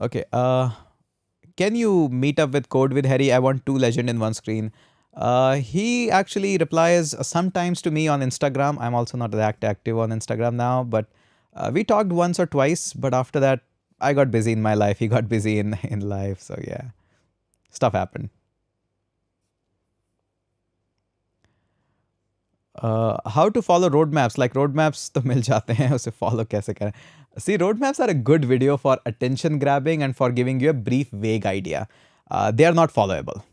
Okay. Can you meet up with Code with Harry? I want two legend in one screen. He actually replies sometimes to me on Instagram. I'm also not that active on Instagram now, but we talked once or twice. But after that, I got busy in my life. He got busy in life. So yeah, stuff happened. How to follow roadmaps? Like roadmaps तो मिल जाते हैं, उसे follow कैसे करें? See, roadmaps are a good video for attention grabbing and for giving you a brief, vague idea. They are not followable,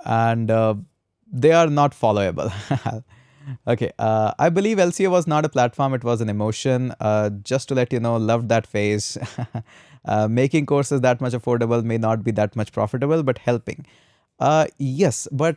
and they are not followable. Okay, I believe LCA was not a platform; it was an emotion. Just to let you know, loved that phase. Making courses that much affordable may not be that much profitable, but helping. Yes, but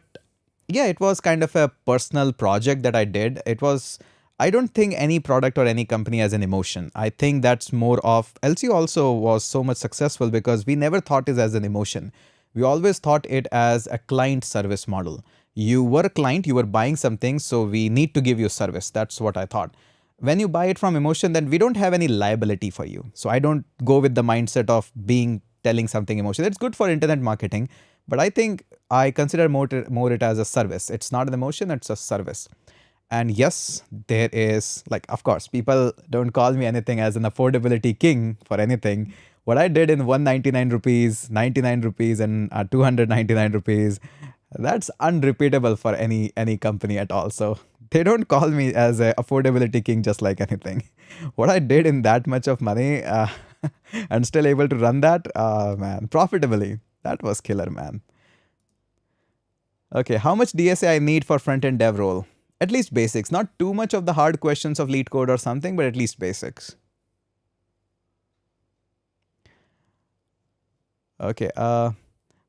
yeah, it was kind of a personal project that I did. It was, I don't think any product or any company has an emotion. I think that's more of, LC also was so much successful because we never thought it as an emotion. We always thought it as a client service model. You were a client, you were buying something, so we need to give you service. That's what I thought. When you buy it from emotion, then we don't have any liability for you. So I don't go with the mindset of being telling something emotion. It's good for internet marketing, but I think I consider more it as a service. It's not an emotion, it's a service. And yes, there is, like, of course, people don't call me anything as an affordability king for anything. What I did in 199 rupees, 99 rupees, and 299 rupees, that's unrepeatable for any company at all. So they don't call me as a affordability king just like anything. What I did in that much of money and still able to run that, man, profitably, that was killer, man. Okay, how much DSA I need for front-end dev role? At least basics, not too much of the hard questions of lead code or something, but at least basics. Okay,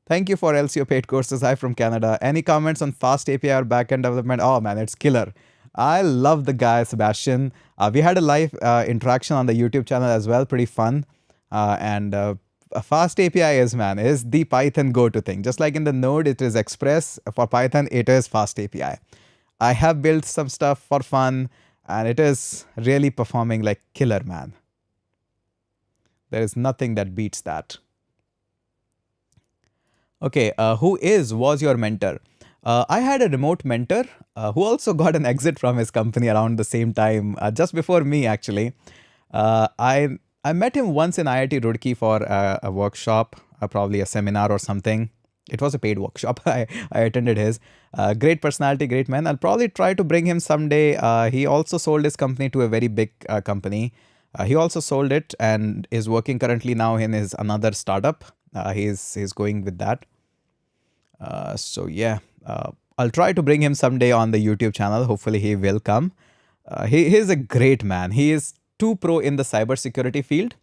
thank you for LCO paid courses. I'm from Canada. Any comments on fast API or backend development? Oh man, it's killer. I love the guy, Sebastian. We had a live interaction on the YouTube channel as well, pretty fun. And a fast API is the Python go-to thing. Just like in the Node, it is Express. For Python, it is fast API. I have built some stuff for fun, and it is really performing like killer, man. There is nothing that beats that. Okay, was your mentor? I had a remote mentor who also got an exit from his company around the same time, just before me, actually. I met him once in IIT Roorkee for a workshop, probably a seminar or something. It was a paid workshop. I attended his. Great personality, great man. I'll probably try to bring him someday. He also sold his company to a very big company. He also sold it and is working currently now in his another startup. He's going with that. So yeah, I'll try to bring him someday on the YouTube channel. Hopefully he will come. He's a great man. He is too pro in the cybersecurity field.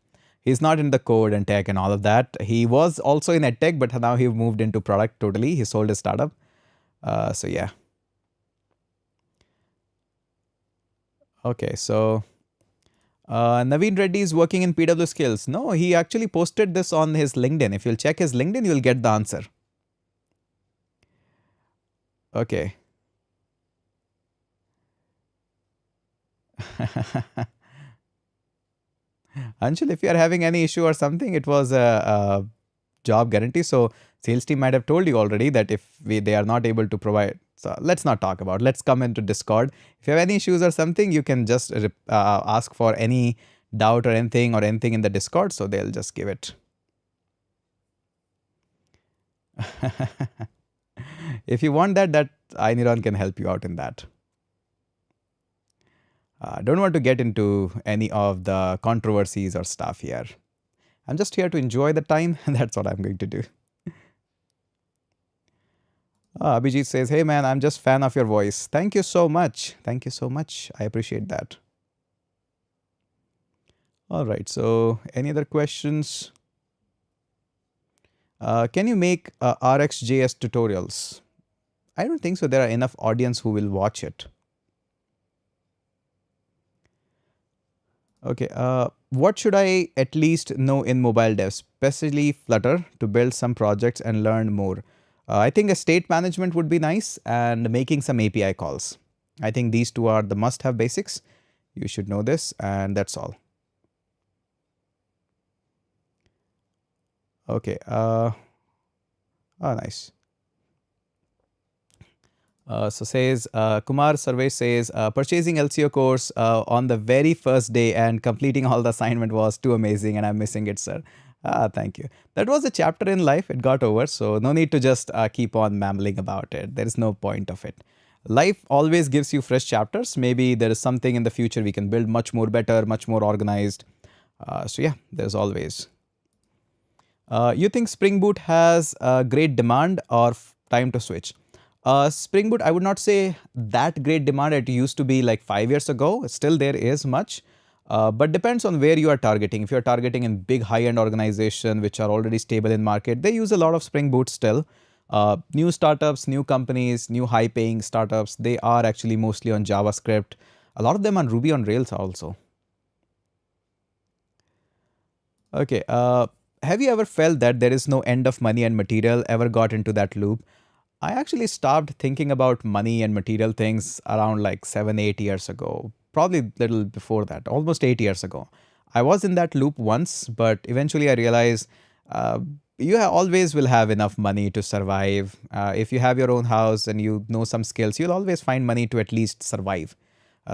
He's not in the code and tech and all of that. He was also in edtech, but now he moved into product totally. He sold his startup. So yeah. Okay, so Naveen Reddy is working in PW Skills. No, he actually posted this on his LinkedIn. If you'll check his LinkedIn, you'll get the answer. Okay. Anshul, if you are having any issue or something, it was a job guarantee. So sales team might have told you already that if they are not able to provide. So let's not talk about. Let's come into Discord. If you have any issues or something, you can just ask for any doubt or anything in the Discord. So they'll just give it. If you want that Iniron can help you out in that. Don't want to get into any of the controversies or stuff here. I'm just here to enjoy the time, and that's what I'm going to do. Abhijit says, "Hey man, I'm just fan of your voice. Thank you so much. Thank you so much. I appreciate that." All right. So, any other questions? Can you make RxJS tutorials? I don't think so. There are enough audience who will watch it. Okay. What should I at least know in mobile dev, especially Flutter, to build some projects and learn more? I think a state management would be nice and making some API calls. I think these two are the must-have basics. You should know this, and that's all. Okay. Nice. So says Kumar Survey says purchasing LCO course on the very first day and completing all the assignment was too amazing, and I'm missing it, sir. Thank you. That was a chapter in life. It got over, so no need to just keep on mumbling about it. There is no point of it. Life always gives you fresh chapters. Maybe there is something in the future we can build much more better, much more organized. So yeah, there's always. You think Spring Boot has great demand or time to switch? Spring Boot, I would not say that great demand. It used to be like 5 years ago. Still, there is much, but depends on where you are targeting. If you are targeting in big high-end organization which are already stable in market, they use a lot of Spring Boot still. New startups, new companies, new high-paying startups, they are actually mostly on JavaScript. A lot of them on Ruby on Rails also. Okay. Have you ever felt that there is no end of money and material? Ever got into that loop? I actually stopped thinking about money and material things around like 7, 8 years ago, probably a little before that, almost 8 years ago. I was in that loop once, but eventually I realized you always will have enough money to survive. If you have your own house and you know some skills, you'll always find money to at least survive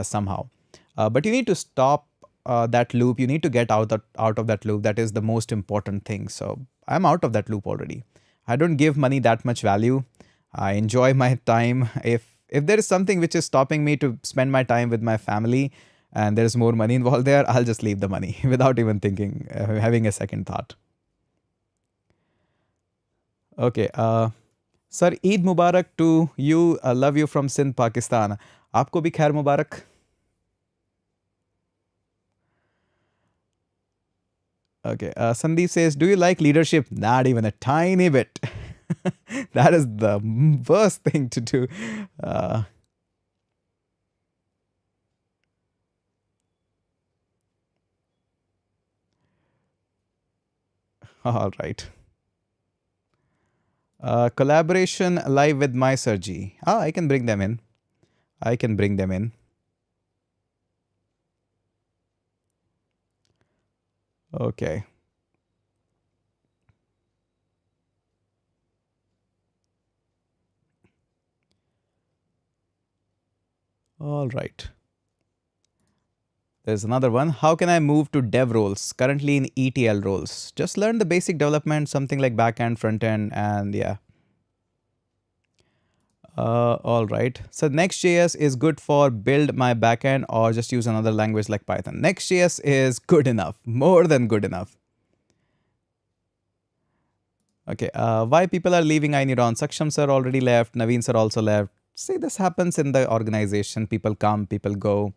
somehow. But you need to stop that loop. You need to get out of that loop. That is the most important thing. So I'm out of that loop already. I don't give money that much value. I enjoy my time. If there is something which is stopping me to spend my time with my family and there is more money involved there, I'll just leave the money without even thinking, having a second thought. Okay. Sir, Eid Mubarak to you. I love you from Sindh, Pakistan. आपको भी खैर मुबारक. Okay. Sandeep says, do you like leadership? Not even a tiny bit. That is the worst thing to do. All right. Collaboration live with my Sergi. I can bring them in. I can bring them in. Okay. All right. There's another one. How can I move to dev roles? Currently in ETL roles. Just learn the basic development, something like backend, front end, and yeah. All right. So Next.js is good for build my backend or just use another language like Python. Next.js is good enough, more than good enough. Okay. Why people are leaving I need on? Saksham sir already left. Naveen sir also left. See, this happens in the organization. People come, people go.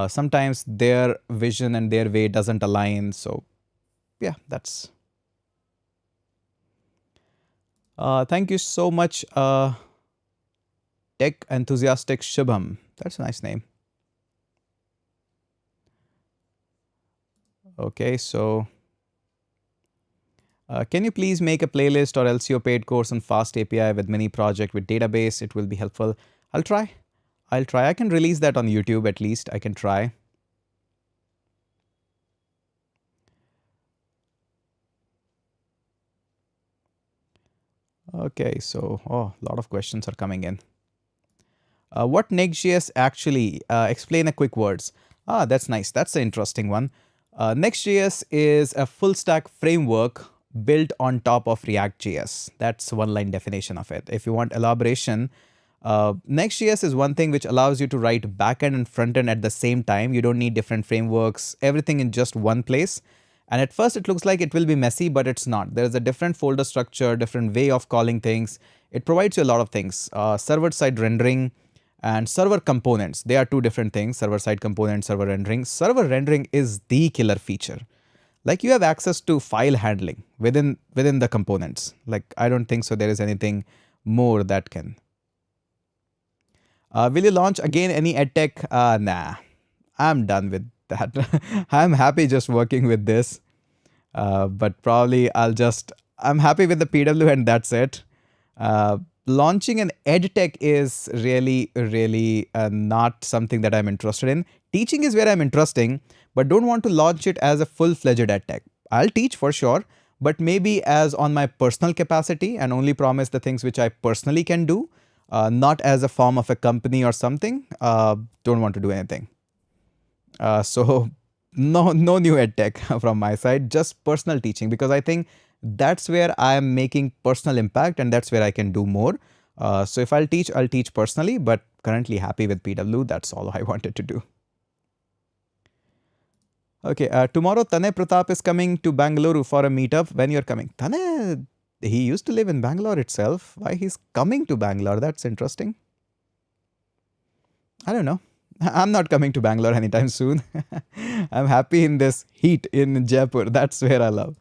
Sometimes their vision and their way doesn't align. So yeah, that's. Thank you so much, Tech Enthusiastic Shubham. That's a nice name. Okay, so can you please make a playlist or LCO paid course on Fast API with mini project with database? It will be helpful. I'll try. I'll try. I can release that on YouTube at least. I can try. Okay, so a lot of questions are coming in. What Next.js actually? Explain a quick words. Ah, that's nice. That's an interesting one. Next.js is a full stack framework built on top of React.js. That's one line definition of it. If you want elaboration, Next.js is one thing which allows you to write backend and frontend at the same time. You don't need different frameworks, everything in just one place. And at first it looks like it will be messy, but it's not. There's a different folder structure, different way of calling things. It provides you a lot of things. Server-side rendering and server components. They are two different things, server-side components, server rendering. Server rendering is the killer feature. Like you have access to file handling within the components. Like I don't think so there is anything more that can. Will you launch again any edtech? Nah, I'm done with that. I'm happy just working with this. But probably I'm happy with the PW and that's it. Launching an edtech is really not something that I'm interested in. Teaching is where I'm interested, but don't want to launch it as a full-fledged edtech. I'll teach for sure, but maybe as on my personal capacity and only promise the things which I personally can do, not as a form of a company or something. Don't want to do anything. So no new edtech from my side, just personal teaching, because I think that's where I am making personal impact and that's where I can do more. So if I'll teach personally, but currently happy with PW. That's all I wanted to do. Okay, tomorrow Tane Pratap is coming to Bangalore for a meetup. When you're coming? Tane, he used to live in Bangalore itself. Why he's coming to Bangalore? That's interesting. I don't know. I'm not coming to Bangalore anytime soon. I'm happy in this heat in Jaipur. That's where I love.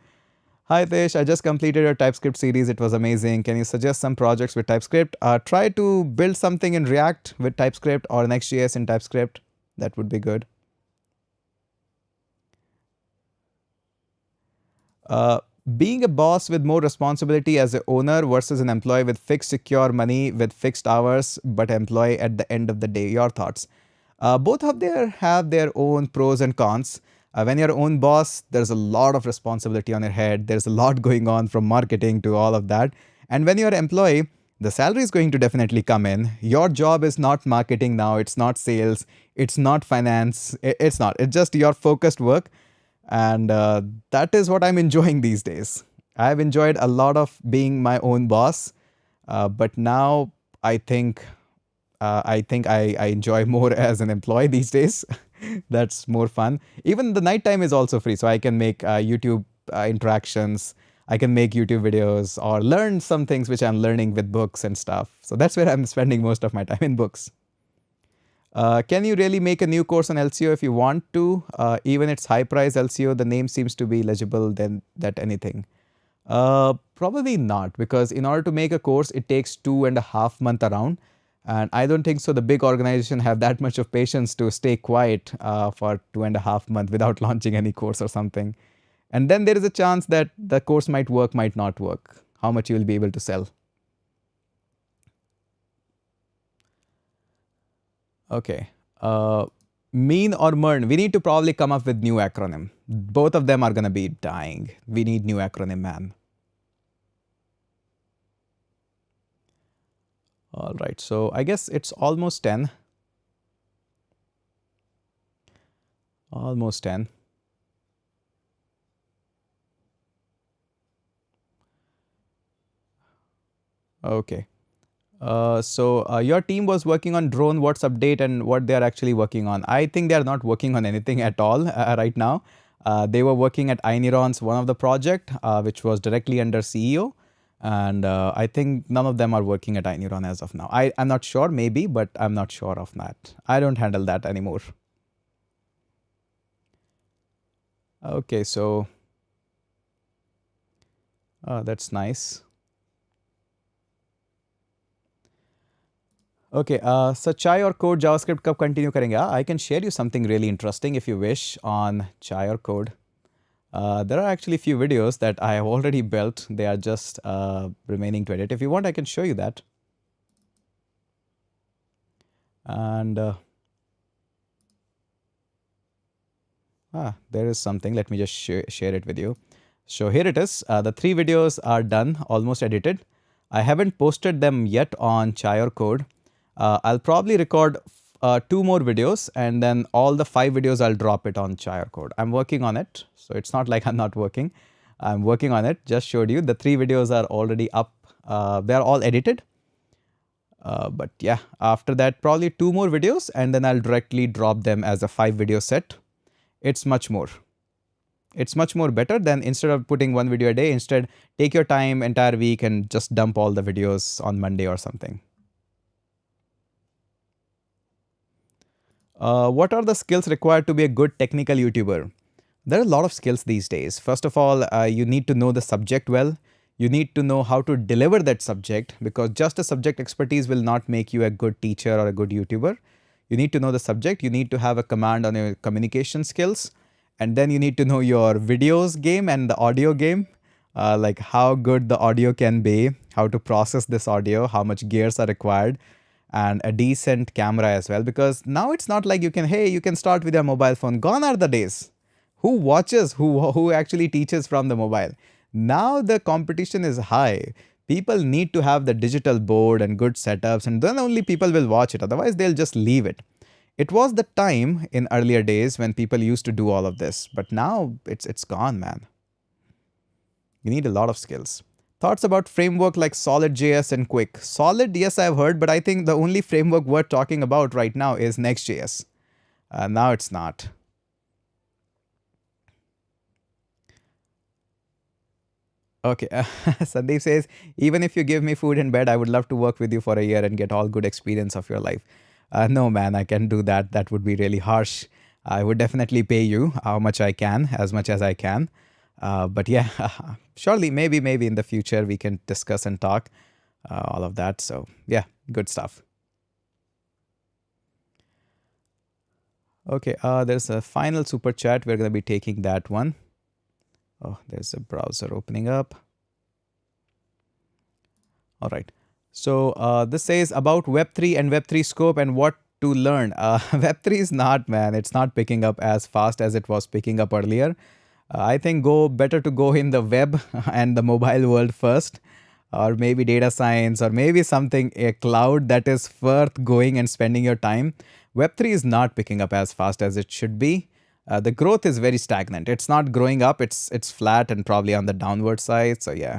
Hi Tesh, I just completed your TypeScript series. It was amazing. Can you suggest some projects with TypeScript? Try to build something in React with TypeScript or Next.js in TypeScript. That would be good. Being a boss with more responsibility as an owner versus an employee with fixed secure money with fixed hours but employee at the end of the day. Your thoughts? Both of them have their own pros and cons. When you're your own boss, there's a lot of responsibility on your head. There's a lot going on from marketing to all of that. And when you're an employee, the salary is going to definitely come in. Your job is not marketing now. It's not sales. It's not finance. It's not. It's just your focused work. And that is what I'm enjoying these days. I've enjoyed a lot of being my own boss. But now I enjoy more as an employee these days. That's more fun. Even the nighttime is also free, so I can make YouTube interactions. I can make YouTube videos or learn some things which I'm learning with books and stuff. So that's where I'm spending most of my time, in books. Can you really make a new course on LCO if you want to? Even it's high price LCO, the name seems to be legible than that anything. Probably not, because in order to make a course, it takes 2.5 months around. And I don't think so the big organization have that much of patience to stay quiet for 2.5 months without launching any course or something. And then there is a chance that the course might work, might not work, how much you will be able to sell. Okay. Mean or MERN, we need to probably come up with new acronym. Both of them are going to be dying. We need new acronym, man. All right, so I guess it's almost 10. Almost 10. Okay. So your team was working on drone. What's update and what they are actually working on? I think they are not working on anything at all right now. They were working at iNeurons, one of the project, which was directly under CEO. And I think none of them are working at iNeuron as of now. I'm not sure, maybe, but I'm not sure of that. I don't handle that anymore. Okay, so that's nice. Okay, so chai or code JavaScript कब continue करेंगे? I can share you something really interesting if you wish on chai or code. There are actually few videos that I have already built. They are just remaining to edit. If you want, I can show you that. And there is something. Let me just share it with you. So here it is. The 3 videos are done, almost edited. I haven't posted them yet on Chai or Code. I'll probably record 2 more videos, and then all the 5 videos I'll drop it on Chai or Code. I'm working on it, so it's not like I'm not working. I'm working on it. Just showed you the 3 videos are already up. They're all edited. But yeah, after that, probably 2 more videos, and then I'll directly drop them as a 5 video set. It's much more better than instead of putting 1 video a day. Instead, take your time entire week and just dump all the videos on Monday or something. What are the skills required to be a good technical YouTuber? There are a lot of skills these days. First of all, you need to know the subject well. You need to know how to deliver that subject, because just a subject expertise will not make you a good teacher or a good YouTuber. You need to know the subject. You need to have a command on your communication skills. And then you need to know your videos game and the audio game, like how good the audio can be, how to process this audio, how much gears are required, and a decent camera as well. Because now it's not like you can start with your mobile phone. Gone are the days. Who watches, who actually teaches from the mobile? Now the competition is high. People need to have the digital board and good setups, and then only people will watch it. Otherwise, they'll just leave it. It was the time in earlier days when people used to do all of this, but now it's gone, man. You need a lot of skills. Thoughts about framework like Solid.js and Quick? Solid, yes, I've heard, but I think the only framework worth talking about right now is Next.js. Now it's not. Okay, Sandeep says, even if you give me food and bed, I would love to work with you for a year and get all good experience of your life. No, man, I can do that. That would be really harsh. I would definitely pay you how much I can, as much as I can. But yeah, surely, maybe in the future we can discuss and talk all of that. So yeah, good stuff. Okay, there's a final super chat. We're going to be taking that one. Oh, there's a browser opening up. All right. So this says about Web3 and Web3 scope and what to learn. Web3 is not, man. It's not picking up as fast as it was picking up earlier. I think better to go in the web and the mobile world first, or maybe data science, or maybe something, a cloud that is worth going and spending your time. Web3 is not picking up as fast as it should be. The growth is very stagnant. It's not growing up. It's flat and probably on the downward side. So yeah.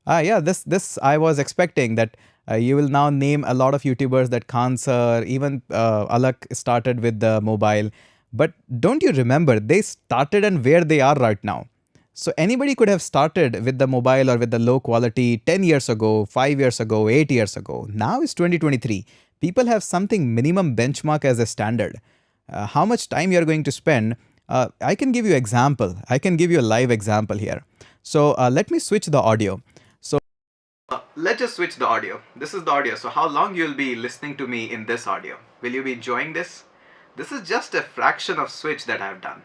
Yeah, this I was expecting that you will now name a lot of YouTubers that Khan sir, even Alak started with the mobile. But don't you remember, they started and where they are right now. So anybody could have started with the mobile or with the low quality 10 years ago, 5 years ago, 8 years ago. Now it's 2023. People have something minimum benchmark as a standard. How much time you're going to spend, I can give you example. I can give you a live example here. So let me switch the audio. So let's just switch the audio. This is the audio. So how long you'll be listening to me in this audio? Will you be enjoying this? This is just a fraction of switch that I've done.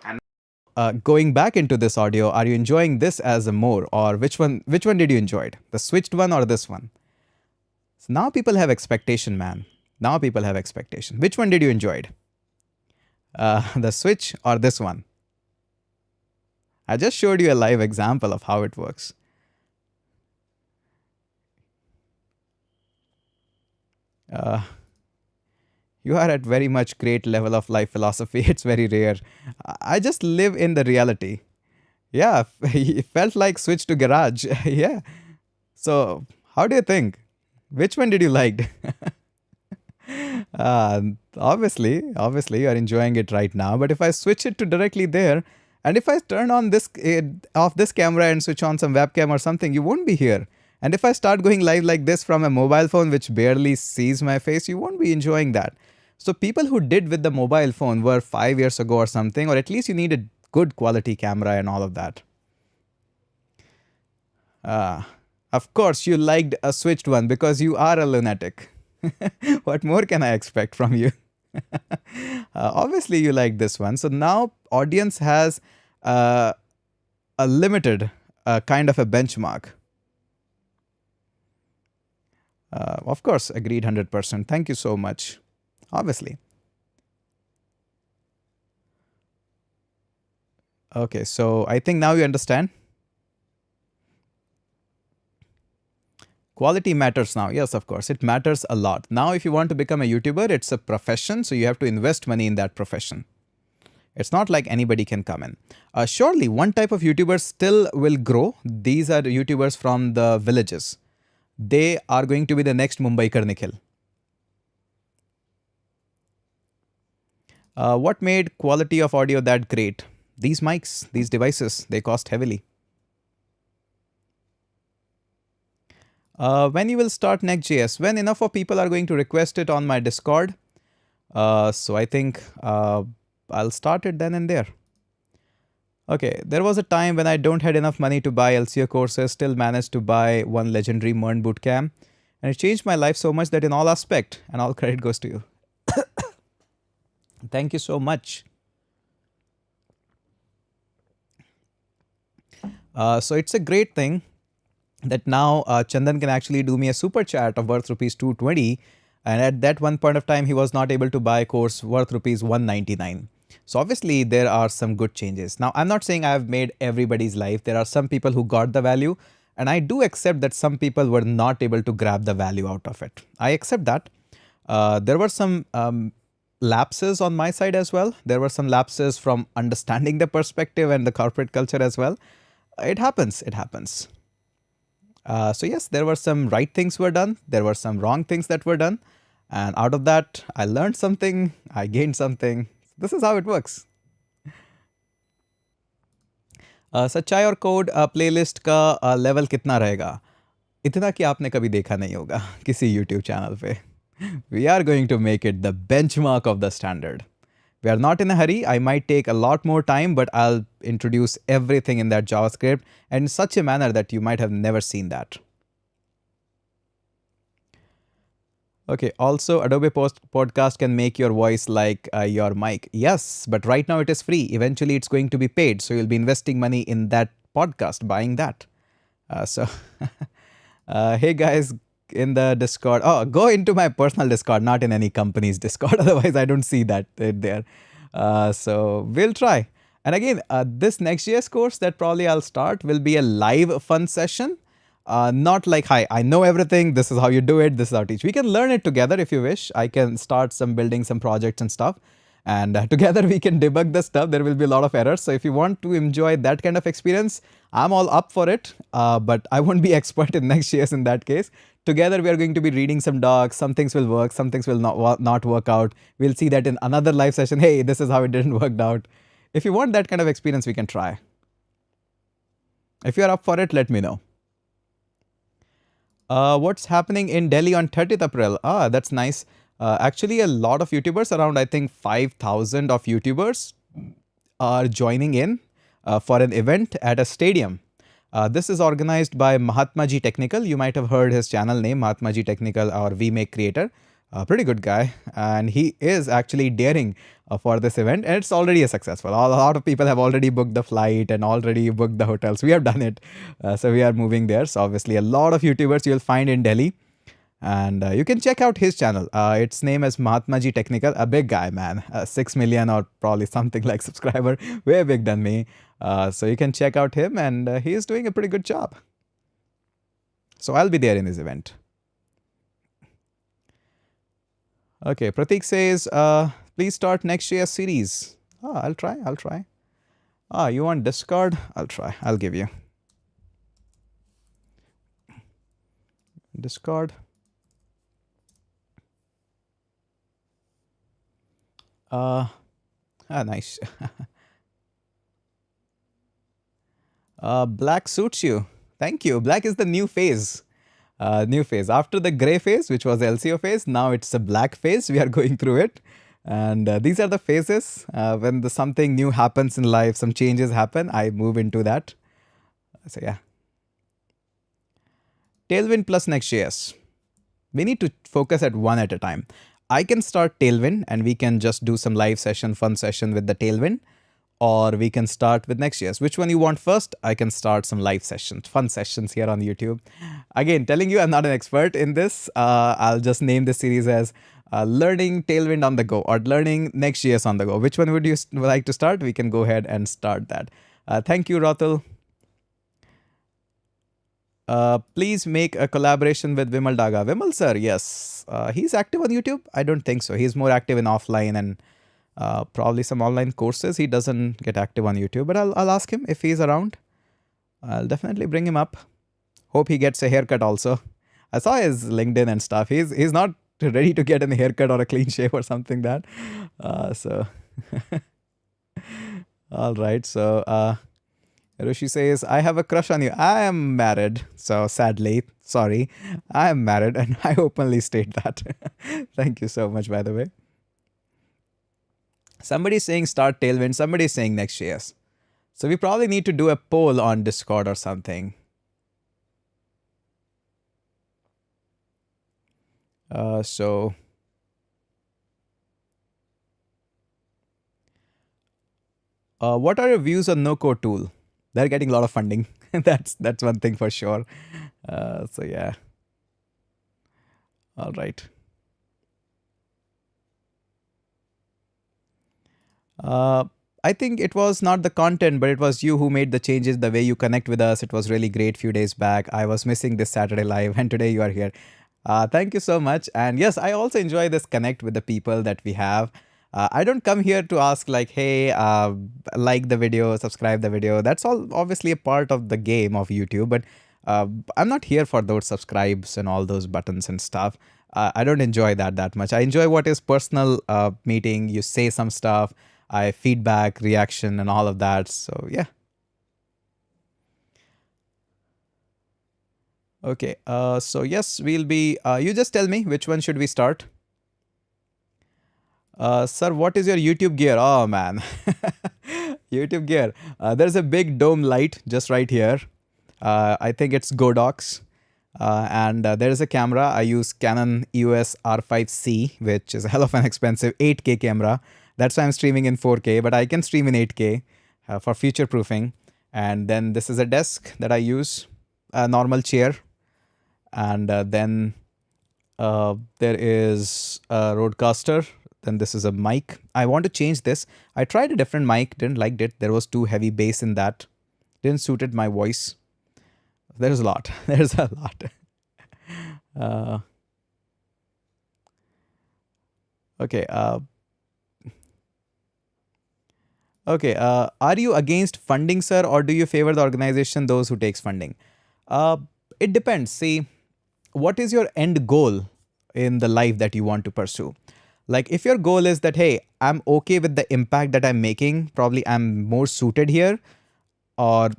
And going back into this audio, are you enjoying this as a more, or which one did you enjoy it? The switched one or this one? So now people have expectation, man. Now people have expectation. Which one did you enjoy it? The switch or this one? I just showed you a live example of how it works. You are at very much great level of life philosophy. It's very rare. I just live in the reality. Yeah, it felt like switch to garage. Yeah. So how do you think? Which one did you like? Obviously, you are enjoying it right now. But if I switch it to directly there, and if I turn on this off this camera and switch on some webcam or something, you won't be here. And if I start going live like this from a mobile phone which barely sees my face, you won't be enjoying that. So people who did with the mobile phone were 5 years ago or something, or at least you need a good quality camera and all of that. Of course, you liked a switched one because you are a lunatic. What more can I expect from you? Obviously, you like this one. So now audience has uh, a limited kind of a benchmark. Of course, agreed 100%. Thank you so much. Obviously. Okay, so I think now you understand. Quality matters now. Yes, of course. It matters a lot. Now, if you want to become a YouTuber, it's a profession, so you have to invest money in that profession. It's not like anybody can come in. Surely, one type of YouTubers still will grow. These are YouTubers from the villages. They are going to be the next Mumbaikar Nikhil. What made quality of audio that great? These mics, these devices, they cost heavily. When you will start Next.js? When enough of people are going to request it on my Discord. So I think I'll start it then and there. Okay, there was a time when I don't had enough money to buy LCO courses, still managed to buy one legendary MERN bootcamp. And it changed my life so much that in all aspect, and all credit goes to you. Thank you so much. So it's a great thing that now Chandan can actually do me a super chat of worth rupees 220. And at that one point of time, he was not able to buy a course worth rupees 199. So obviously there are some good changes. Now, I'm not saying I've made everybody's life. There are some people who got the value, and I do accept that some people were not able to grab the value out of it. I accept that. There were some lapses on my side as well. There were some lapses from understanding the perspective and the corporate culture as well. It happens. It happens. So yes, there were some right things were done. There were some wrong things that were done. And out of that, I learned something. I gained something. This is how it works. सच्चाई और code playlist का level कितना रहेगा? इतना कि आपने कभी देखा नहीं होगा किसी यूट्यूब चैनल पे. We are going to make it the benchmark of the standard. We are not in a hurry. I might take a lot more time, but I'll introduce everything in that JavaScript and in such a manner that you might have never seen that. Okay, also Adobe Podcast can make your voice like your mic. Yes, but right now it is free. Eventually it's going to be paid. So you'll be investing money in that podcast, buying that. Hey guys in the Discord. Oh, go into my personal Discord, not in any company's Discord. Otherwise, I don't see that there. So we'll try. And again, this Next.js course that probably I'll start will be a live fun session. Not like, hi, I know everything. This is how you do it. This is how I teach. We can learn it together if you wish. I can start building some projects and stuff. And together we can debug the stuff. There will be a lot of errors. So if you want to enjoy that kind of experience, I'm all up for it. But I won't be expert in Next.js in that case. Together we are going to be reading some docs. Some things will work. Some things will not work out. We'll see that in another live session. Hey, this is how it didn't work out. If you want that kind of experience, we can try. If you're up for it, let me know. What's happening in Delhi on 30th April? That's nice. Actually, a lot of YouTubers, around I think 5,000 of YouTubers are joining in for an event at a stadium. This is organized by Mahatma Ji Technical. You might have heard his channel name, Mahatma Ji Technical or VMake Creator. A pretty good guy. And he is actually daring for this event. And it's already a successful. A lot of people have already booked the flight and already booked the hotels. We have done it. So we are moving there. So obviously a lot of YouTubers you'll find in Delhi. And you can check out his channel. Its name is Mahatma Ji Technical. A big guy, man. 6 million or probably something like subscriber. Way big than me. So you can check out him. And he is doing a pretty good job. So I'll be there in his event. Okay, Pratik says, please start Next.js series. I'll try. You want Discord? I'll try. I'll give you. Discord. Nice. Black suits you. Thank you. Black is the new phase. New phase. After the gray phase, which was the LCO phase, now it's a black phase. We are going through it. And these are the phases. When something new happens in life, some changes happen, I move into that. So yeah. Tailwind plus Next.js. We need to focus at one at a time. I can start Tailwind and we can just do some live session, fun session with the Tailwind, or we can start with Next.js. Which one you want first? I can start some live sessions, fun sessions here on YouTube. Again, telling you I'm not an expert in this. I'll just name this series as Learning Tailwind on the Go or Learning Next.js on the Go. Which one would you like to start? We can go ahead and start that. Thank you, Ratul. Please make a collaboration with Vimal Daga. Vimal sir, yes. He's active on YouTube? I don't think so. He's more active in offline and probably some online courses. He doesn't get active on YouTube, but I'll ask him if he's around. I'll definitely bring him up. Hope he gets a haircut also. I saw his LinkedIn and stuff. He's not ready to get a haircut or a clean shave or something that. So all right. So Rushi says, I have a crush on you. I am married. So sadly, sorry, I am married and I openly state that. Thank you so much, by the way. Somebody's saying start Tailwind. Somebody's saying Next.js. So we probably need to do a poll on Discord or something. What are your views on no-code tool? They're getting a lot of funding. That's one thing for sure. So yeah. All right. I think it was not the content, but it was you who made the changes, the way you connect with us. It was really great few days back. I was missing this Saturday live and today you are here. Thank you so much. And yes, I also enjoy this connect with the people that we have. I don't come here to ask like, hey, like the video, subscribe the video. That's all obviously a part of the game of YouTube, but I'm not here for those subscribes and all those buttons and stuff. I don't enjoy that much. I enjoy what is personal meeting. You say some stuff, I feedback, reaction, and all of that. So yeah. Okay. So yes, we'll be. You just tell me which one should we start. Sir, what is your YouTube gear? Oh man, YouTube gear. There's a big dome light just right here. I think it's Godox. And there is a camera. I use Canon EOS R5C, which is a hell of an expensive 8K camera. That's why I'm streaming in 4K, but I can stream in 8K for future proofing. And then this is a desk that I use, a normal chair. And then there is a Rodecaster. Then this is a mic. I want to change this. I tried a different mic, didn't like it. There was too heavy bass in that. Didn't suited my voice. There's a lot. There's a lot. Okay. Okay. Are you against funding, sir, or do you favor the organization, those who takes funding? It depends. See, what is your end goal in the life that you want to pursue? Like if your goal is that, hey, I'm okay with the impact that I'm making, probably I'm more suited here, or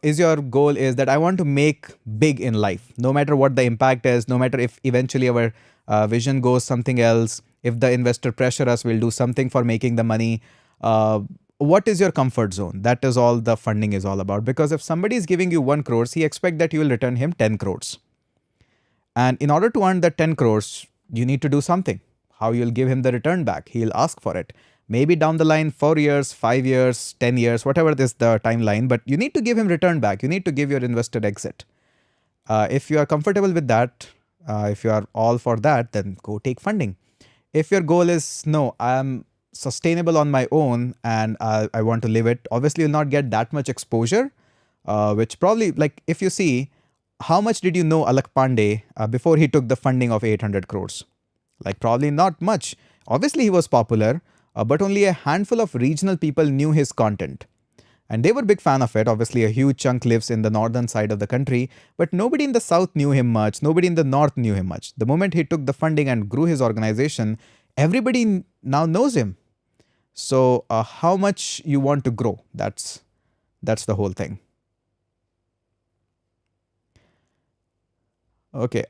is your goal is that I want to make big in life, no matter what the impact is, no matter if eventually our vision goes something else, if the investor pressure us, we'll do something for making the money. What is your comfort zone? That is all the funding is all about. Because if somebody is giving you 1 crore, he expects that you will return him 10 crores. And in order to earn that 10 crores, you need to do something. How you'll give him the return back? He'll ask for it. Maybe down the line, 4 years, 5 years, 10 years, whatever is the timeline, but you need to give him return back. You need to give your investor exit. If you are comfortable with that, if you are all for that, then go take funding. If your goal is, no, I'm sustainable on my own and I want to live it, obviously you'll not get that much exposure, which probably, like if you see, how much did you know Alak Pandey before he took the funding of 800 crores? Like probably not much. Obviously he was popular, but only a handful of regional people knew his content. And they were a big fan of it. Obviously a huge chunk lives in the northern side of the country, but nobody in the south knew him much. Nobody in the north knew him much. The moment he took the funding and grew his organization, everybody now knows him. So how much you want to grow? That's the whole thing. Okay.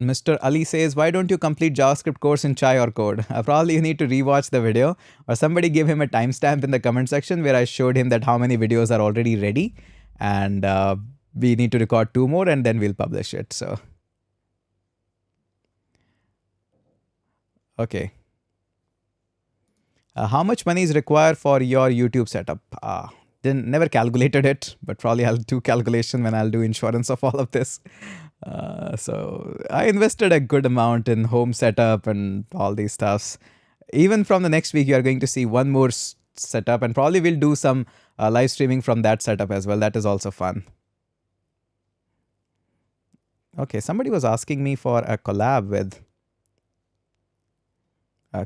Mr. Ali says, why don't you complete JavaScript course in Chai or Code? Probably you need to rewatch the video, or somebody give him a timestamp in the comment section where I showed him that how many videos are already ready, and we need to record 2 more and then we'll publish it. So Okay. How much money is required for your YouTube setup? Didn't never calculated it, but probably I'll do calculation when I'll do insurance of all of this. So I invested a good amount in home setup and all these stuffs. Even from the next week, you are going to see one more setup, and probably we'll do some live streaming from that setup as well. That is also fun. Okay, somebody was asking me for a collab with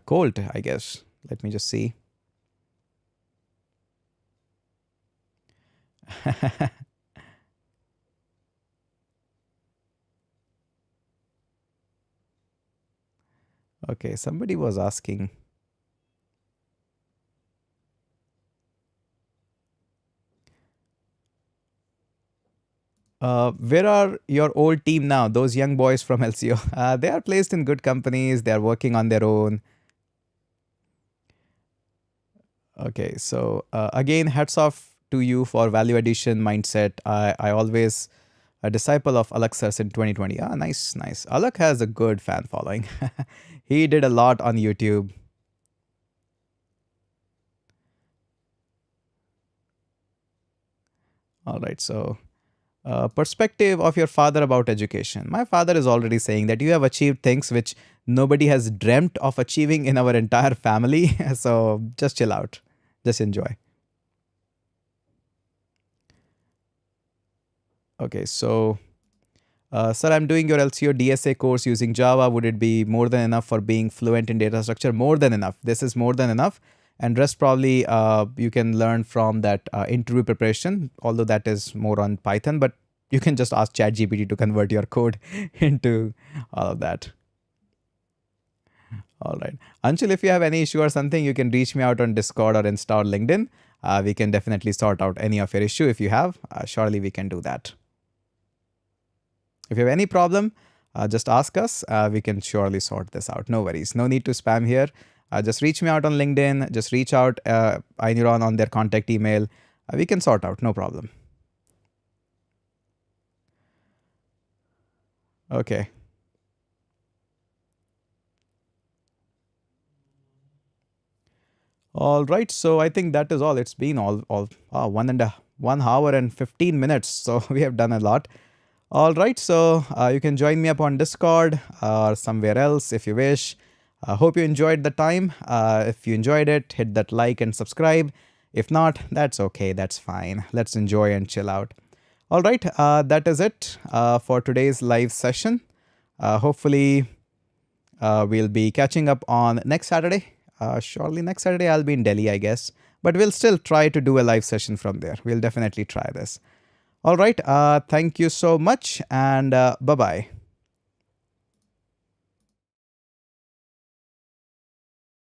Colt, I guess. Let me just see. Okay, somebody was asking. Where are your old team now? Those young boys from LCO. They are placed in good companies. They are working on their own. Okay, so again, hats off to you for value addition mindset. I always a disciple of Alak Sir in 2020. Ah, nice, nice. Alak has a good fan following. He did a lot on YouTube. All right, so perspective of your father about education. My father is already saying that you have achieved things which nobody has dreamt of achieving in our entire family. So just chill out, just enjoy. Okay, so sir, I'm doing your LCO DSA course using Java. Would it be more than enough for being fluent in data structure? More than enough. This is more than enough. And rest probably you can learn from that interview preparation, although that is more on Python, but you can just ask ChatGPT to convert your code into all of that. All right. Anshul, if you have any issue or something, you can reach me out on Discord or Insta or LinkedIn. We can definitely sort out any of your issue if you have. Surely we can do that. If you have any problem, just ask us. We can surely sort this out. No worries. No need to spam here. Just reach me out on LinkedIn. Just reach out iNeuron on their contact email. We can sort out. No problem. Okay. All right. So I think that is all. It's been all 1 hour and 15 minutes. So we have done a lot. All right, so you can join me up on Discord or somewhere else if you wish. I hope you enjoyed the time. If you enjoyed it, hit that like and subscribe. If not, that's okay. That's fine. Let's enjoy and chill out. All right, that is it for today's live session. Hopefully, we'll be catching up on next Saturday. Surely next Saturday I'll be in Delhi, I guess. But we'll still try to do a live session from there. We'll definitely try this. All right. Thank you so much and bye-bye.